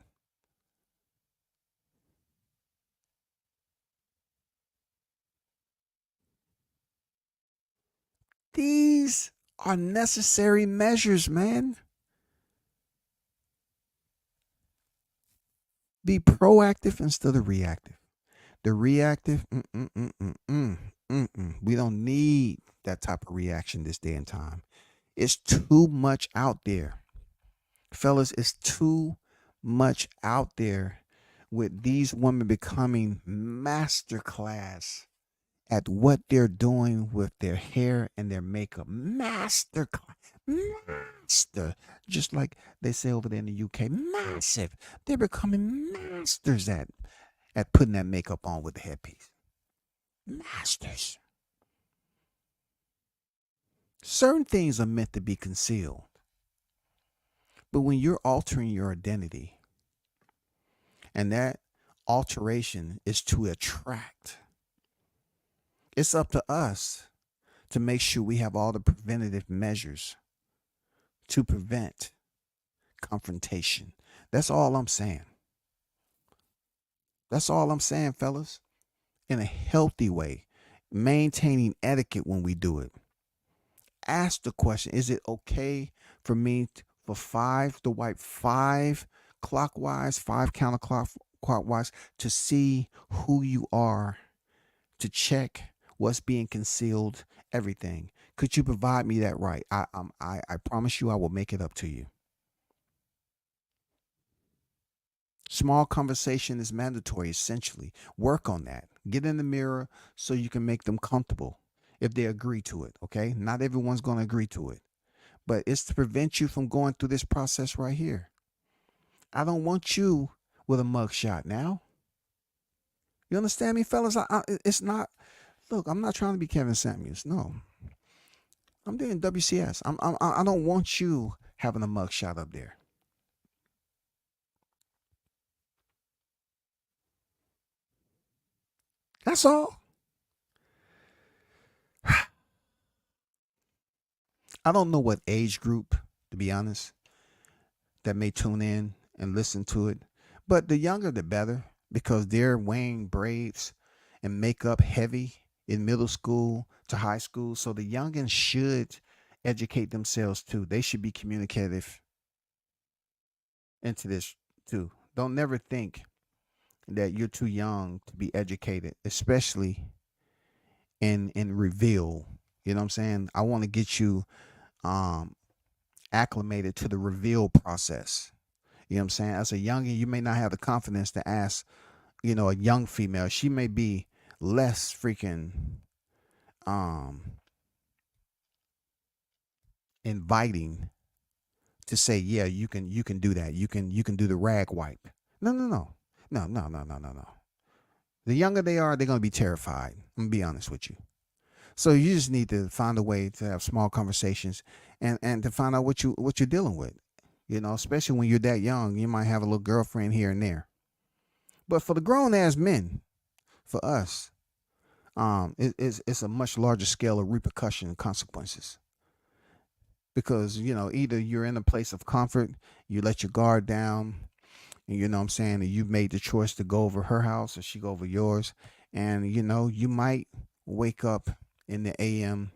These are necessary measures, man. Be proactive instead of reactive. The reactive, we don't need that type of reaction this day and time. It's too much out there. Fellas, it's too much out there with these women becoming masterclass at what they're doing with their hair and their makeup. Master. Just like they say over there in the UK, massive. They're becoming masters at putting that makeup on with the headpiece. Masters. Certain things are meant to be concealed. But when you're altering your identity, and that alteration is to attract, it's up to us to make sure we have all the preventative measures to prevent confrontation. That's all I'm saying. That's all I'm saying, fellas. In a healthy way, maintaining etiquette when we do it. Ask the question, is it okay for me for five to wipe five clockwise, five counterclockwise to see who you are, to check what's being concealed, everything. Could you provide me that right? I promise you I will make it up to you. Small conversation is mandatory, essentially. Work on that. Get in the mirror so you can make them comfortable if they agree to it, okay? Not everyone's going to agree to it, but it's to prevent you from going through this process right here. I don't want you with a mugshot now. You understand me, fellas? It's not, look, I'm not trying to be Kevin Samuels. No. I'm doing WCS. I don't want you having a mugshot up there. That's all. I don't know what age group, to be honest, that may tune in and listen to it, but the younger the better because they're wearing braids and makeup heavy in middle school to high school. So the youngins should educate themselves too. They should be communicative into this too. Don't never think that you're too young to be educated, especially in reveal. You know what I'm saying? I want to get you acclimated to the reveal process. You know what I'm saying? As a youngin, you may not have the confidence to ask, a young female. She may be less freaking inviting to say, yeah, you can do that. You can do the rag wipe. No, no, no. No, no, no, no, no, no. The younger they are, they're gonna be terrified. I'm gonna be honest with you. So you just need to find a way to have small conversations and to find out what you're dealing with. Especially when you're that young, you might have a little girlfriend here and there. But for the grown ass men, for us, it's a much larger scale of repercussion and consequences. Because, either you're in a place of comfort, you let your guard down, and you know what I'm saying, and you've made the choice to go over her house or she go over yours. And, you might wake up in the AM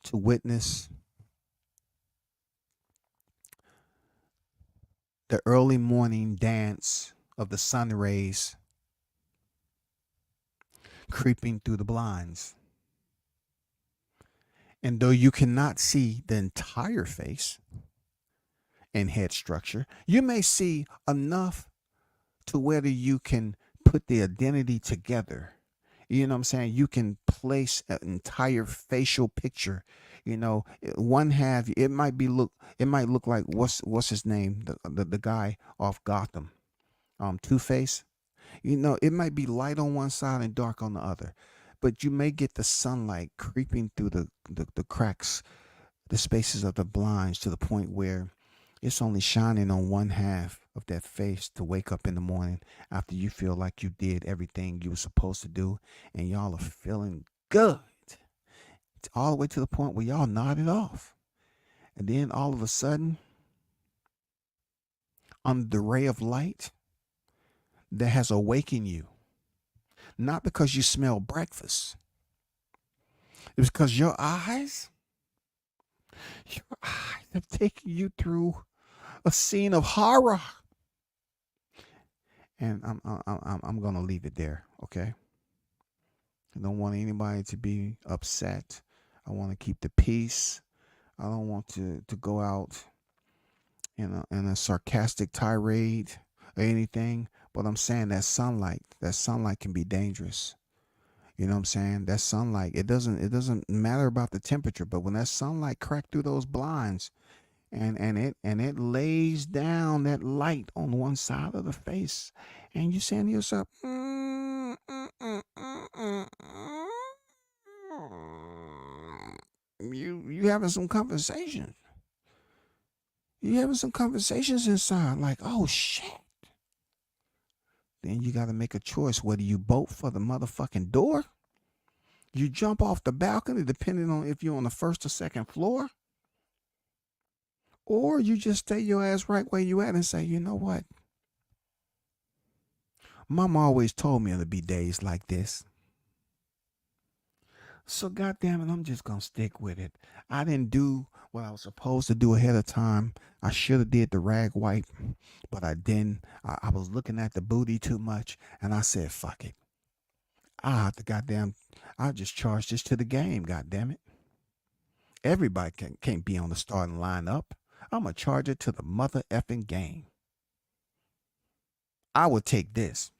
to witness the early morning dance of the sun rays creeping through the blinds. And though you cannot see the entire face and head structure, you may see enough to whether you can put the identity together. You know what I'm saying? You can place an entire facial picture. One half it might look like what's his name? The guy off Gotham. Two-Face. It might be light on one side and dark on the other. But you may get the sunlight creeping through the cracks, the spaces of the blinds to the point where it's only shining on one half of that face to wake up in the morning after you feel like you did everything you were supposed to do and y'all are feeling good. It's all the way to the point where y'all nodded off. And then all of a sudden, under the ray of light that has awakened you, not because you smell breakfast, it's because your eyes have taken you through a scene of horror. And I'm gonna leave it there, okay? I don't want anybody to be upset. I want to keep the peace. I don't want to go out in a sarcastic tirade or anything. But I'm saying that sunlight can be dangerous. You know what I'm saying? That sunlight, it doesn't matter about the temperature, but when that sunlight cracked through those blinds and it lays down that light on one side of the face, and you're saying to yourself, you having some conversations. You having some conversations inside, like, oh shit. Then you got to make a choice whether you bolt for the motherfucking door, you jump off the balcony, depending on if you're on the first or second floor, or you just stay your ass right where you at and say, you know what? Mama always told me there'd be days like this. So goddamn it, I'm just gonna stick with it. I didn't do what I was supposed to do ahead of time. I should have did the rag wipe, but I didn't. I was looking at the booty too much, and I said, "Fuck it. I have to goddamn. I'll just charge this to the game. Goddamn it. Everybody can't be on the starting lineup. I'm gonna charge it to the mother effing game. I would take this.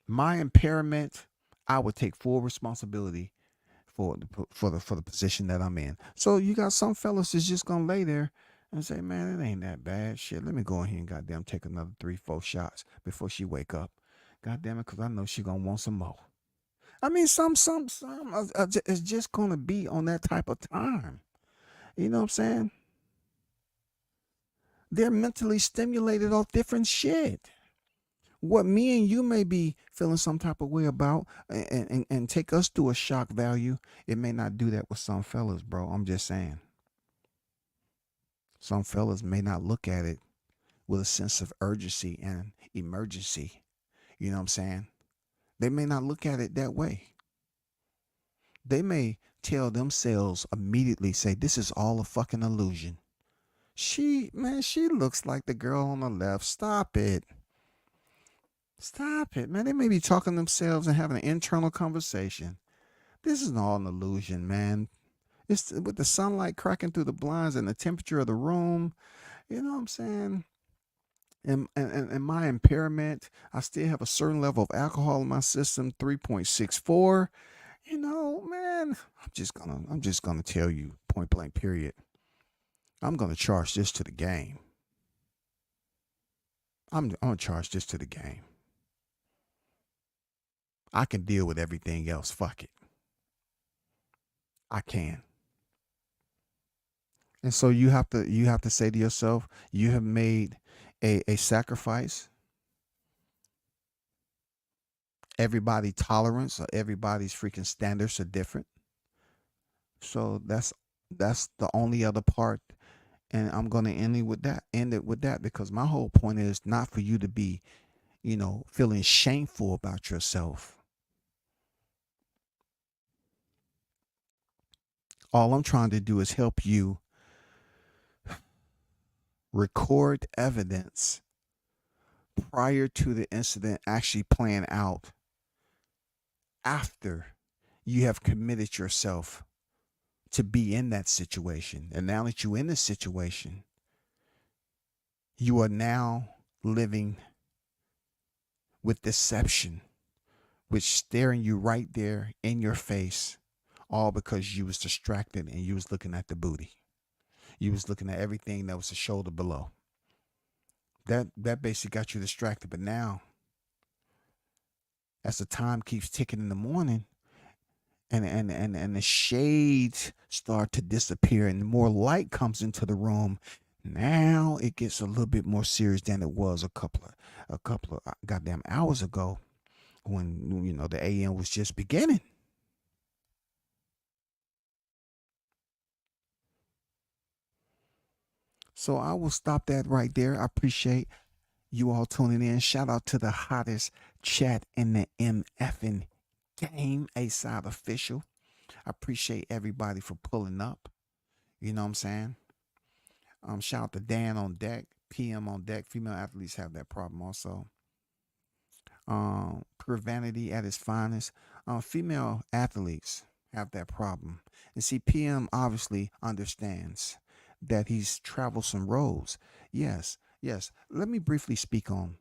My impairment. I would take full responsibility for the position that I'm in. So you got some fellas that's just gonna lay there and say, man, it ain't that bad. Shit, let me go in here and goddamn take another 3-4 shots before she wake up. Goddamn it, because I know she gonna want some more. I mean, some is just gonna be on that type of time. You know what I'm saying? They're mentally stimulated off different shit. What me and you may be feeling some type of way about and take us through a shock value, it may not do that with some fellas, bro. I'm just saying. Some fellas may not look at it with a sense of urgency and emergency. You know what I'm saying? They may not look at it that way. They may tell themselves immediately, say, this is all a fucking illusion. She looks like the girl on the left. Stop it. Stop it, man. They may be talking to themselves and having an internal conversation. This is all an illusion, man. It's with the sunlight cracking through the blinds and the temperature of the room. You know what I'm saying? And my impairment, I still have a certain level of alcohol in my system, 3.64. You know, man, I'm just gonna tell you point blank period. I'm gonna charge this to the game. I'm gonna charge this to the game. I can deal with everything else. Fuck it. I can. And so you have to say to yourself, you have made a sacrifice. Everybody's tolerance or everybody's freaking standards are different. So that's the only other part. And I'm gonna end it with that because my whole point is not for you to be, feeling shameful about yourself. All I'm trying to do is help you record evidence prior to the incident actually playing out after you have committed yourself to be in that situation. And now that you're in the situation, you are now living with deception, which staring you right there in your face, all because you was distracted and you was looking at the booty. You was looking at everything that was the shoulder below. That basically got you distracted. But now, as the time keeps ticking in the morning, and the shades start to disappear and more light comes into the room, now it gets a little bit more serious than it was a couple of goddamn hours ago when the AM was just beginning. So I will stop that right there. I appreciate you all tuning in. Shout out to the hottest chat in the MFing game, A-Side Official. I appreciate everybody for pulling up. You know what I'm saying? Shout out to Dan on deck, PM on deck. Female athletes have that problem also. Pure vanity at its finest. Female athletes have that problem. And see, PM obviously understands that he's traveled some roads. Yes. Let me briefly speak on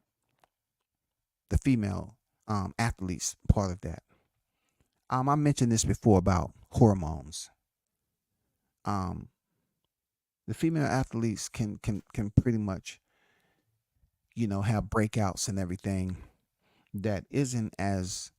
the female athletes part of that. I mentioned this before about hormones. The female athletes can pretty much, have breakouts and everything that isn't as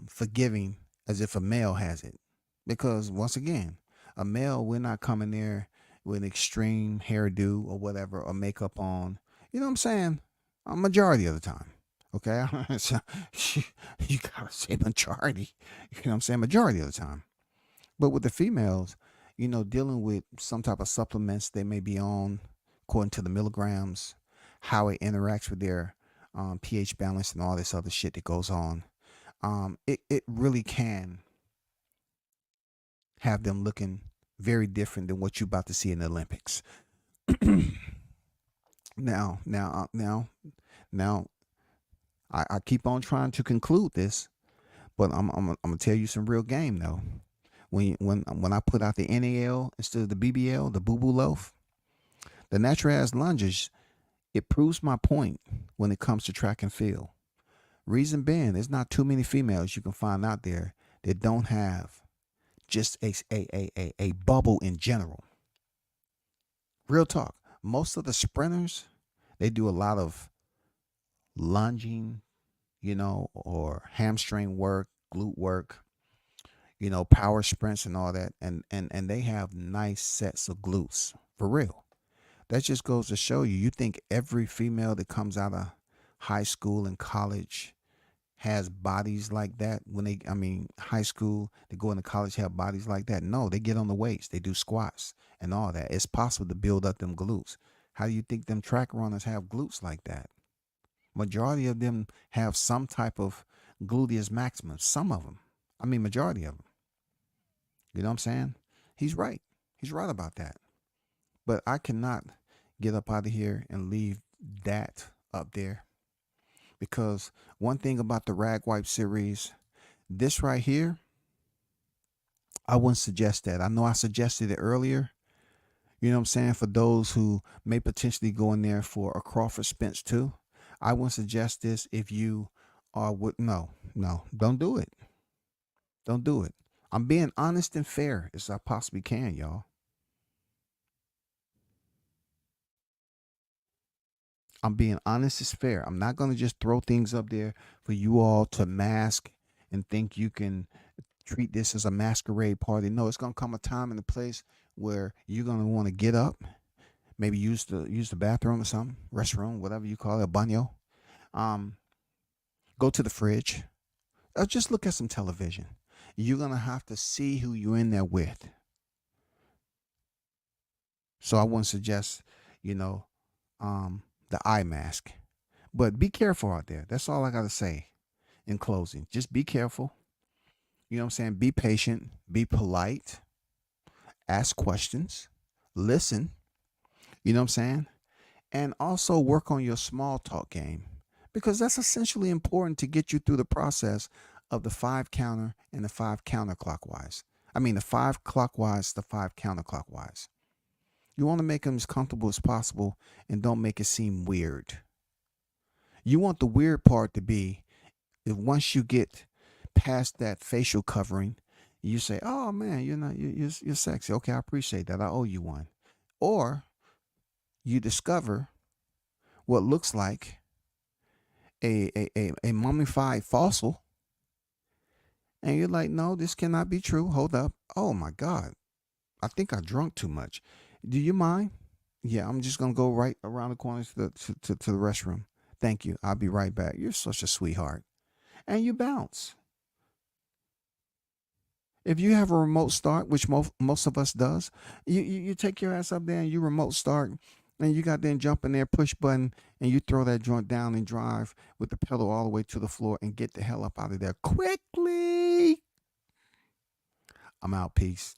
forgiving as if a male has it. Because once again, a male, we're not coming there with an extreme hairdo or whatever or makeup on. You know what I'm saying? A majority of the time. Okay. So, you gotta say majority. You know what I'm saying? Majority of the time. But with the females, dealing with some type of supplements they may be on, according to the milligrams, how it interacts with their pH balance and all this other shit that goes on. It really can have them looking very different than what you're about to see in the Olympics. Now, I keep on trying to conclude this, but I'm gonna tell you some real game though. When I put out the NAL instead of the BBL, the Boo Boo Loaf, the natural ass lunges, it proves my point when it comes to track and field. Reason being, there's not too many females you can find out there that don't have just a bubble in general. Real talk. Most of the sprinters, they do a lot of lunging, or hamstring work, glute work, power sprints and all that. And they have nice sets of glutes. For real. That just goes to show you, you think every female that comes out of high school and college has bodies like that high school, they go into college, have bodies like that. No, they get on the weights, they do squats and all that. It's possible to build up them glutes. How do you think them track runners have glutes like that? Majority of them have some type of gluteus maximus. Some of them. Majority of them. You know what I'm saying? He's right. He's right about that. But I cannot get up out of here and leave that up there. Because one thing about the Rag Wipe series, this right here, I wouldn't suggest that. I know I suggested it earlier. You know what I'm saying? For those who may potentially go in there for a Crawford Spence too, I wouldn't suggest this if you are no, don't do it. Don't do it. I'm being honest and fair as I possibly can, y'all. I'm being honest as fair. I'm not going to just throw things up there for you all to mask and think you can treat this as a masquerade party. No, it's going to come a time and a place where you're going to want to get up, maybe use the bathroom or something, restroom, whatever you call it, a baño. Go to the fridge. Or just look at some television. You're going to have to see who you're in there with. So I wouldn't suggest, the eye mask. But be careful out there. That's all I got to say in closing. Just be careful. You know what I'm saying? Be patient, be polite, ask questions, listen. You know what I'm saying? And also work on your small talk game, because that's essentially important to get you through the process of the 5 counter and the 5 counterclockwise. The 5 clockwise, the 5 counterclockwise. You want to make them as comfortable as possible and don't make it seem weird. You want the weird part to be if once you get past that facial covering, you say, "Oh man, you're sexy. Okay, I appreciate that. I owe you one." Or you discover what looks like a mummified fossil, and you're like, "No, this cannot be true. Hold up. Oh my God, I think I drunk too much. Do you mind? Yeah, I'm just gonna go right around the corner to the restroom. Thank you. I'll be right back. You're such a sweetheart." And you bounce. If you have a remote start, which most of us does, you take your ass up there and you remote start, and you got then jump in there, push button, and you throw that joint down and drive with the pedal all the way to the floor and get the hell up out of there quickly. I'm out. Peace.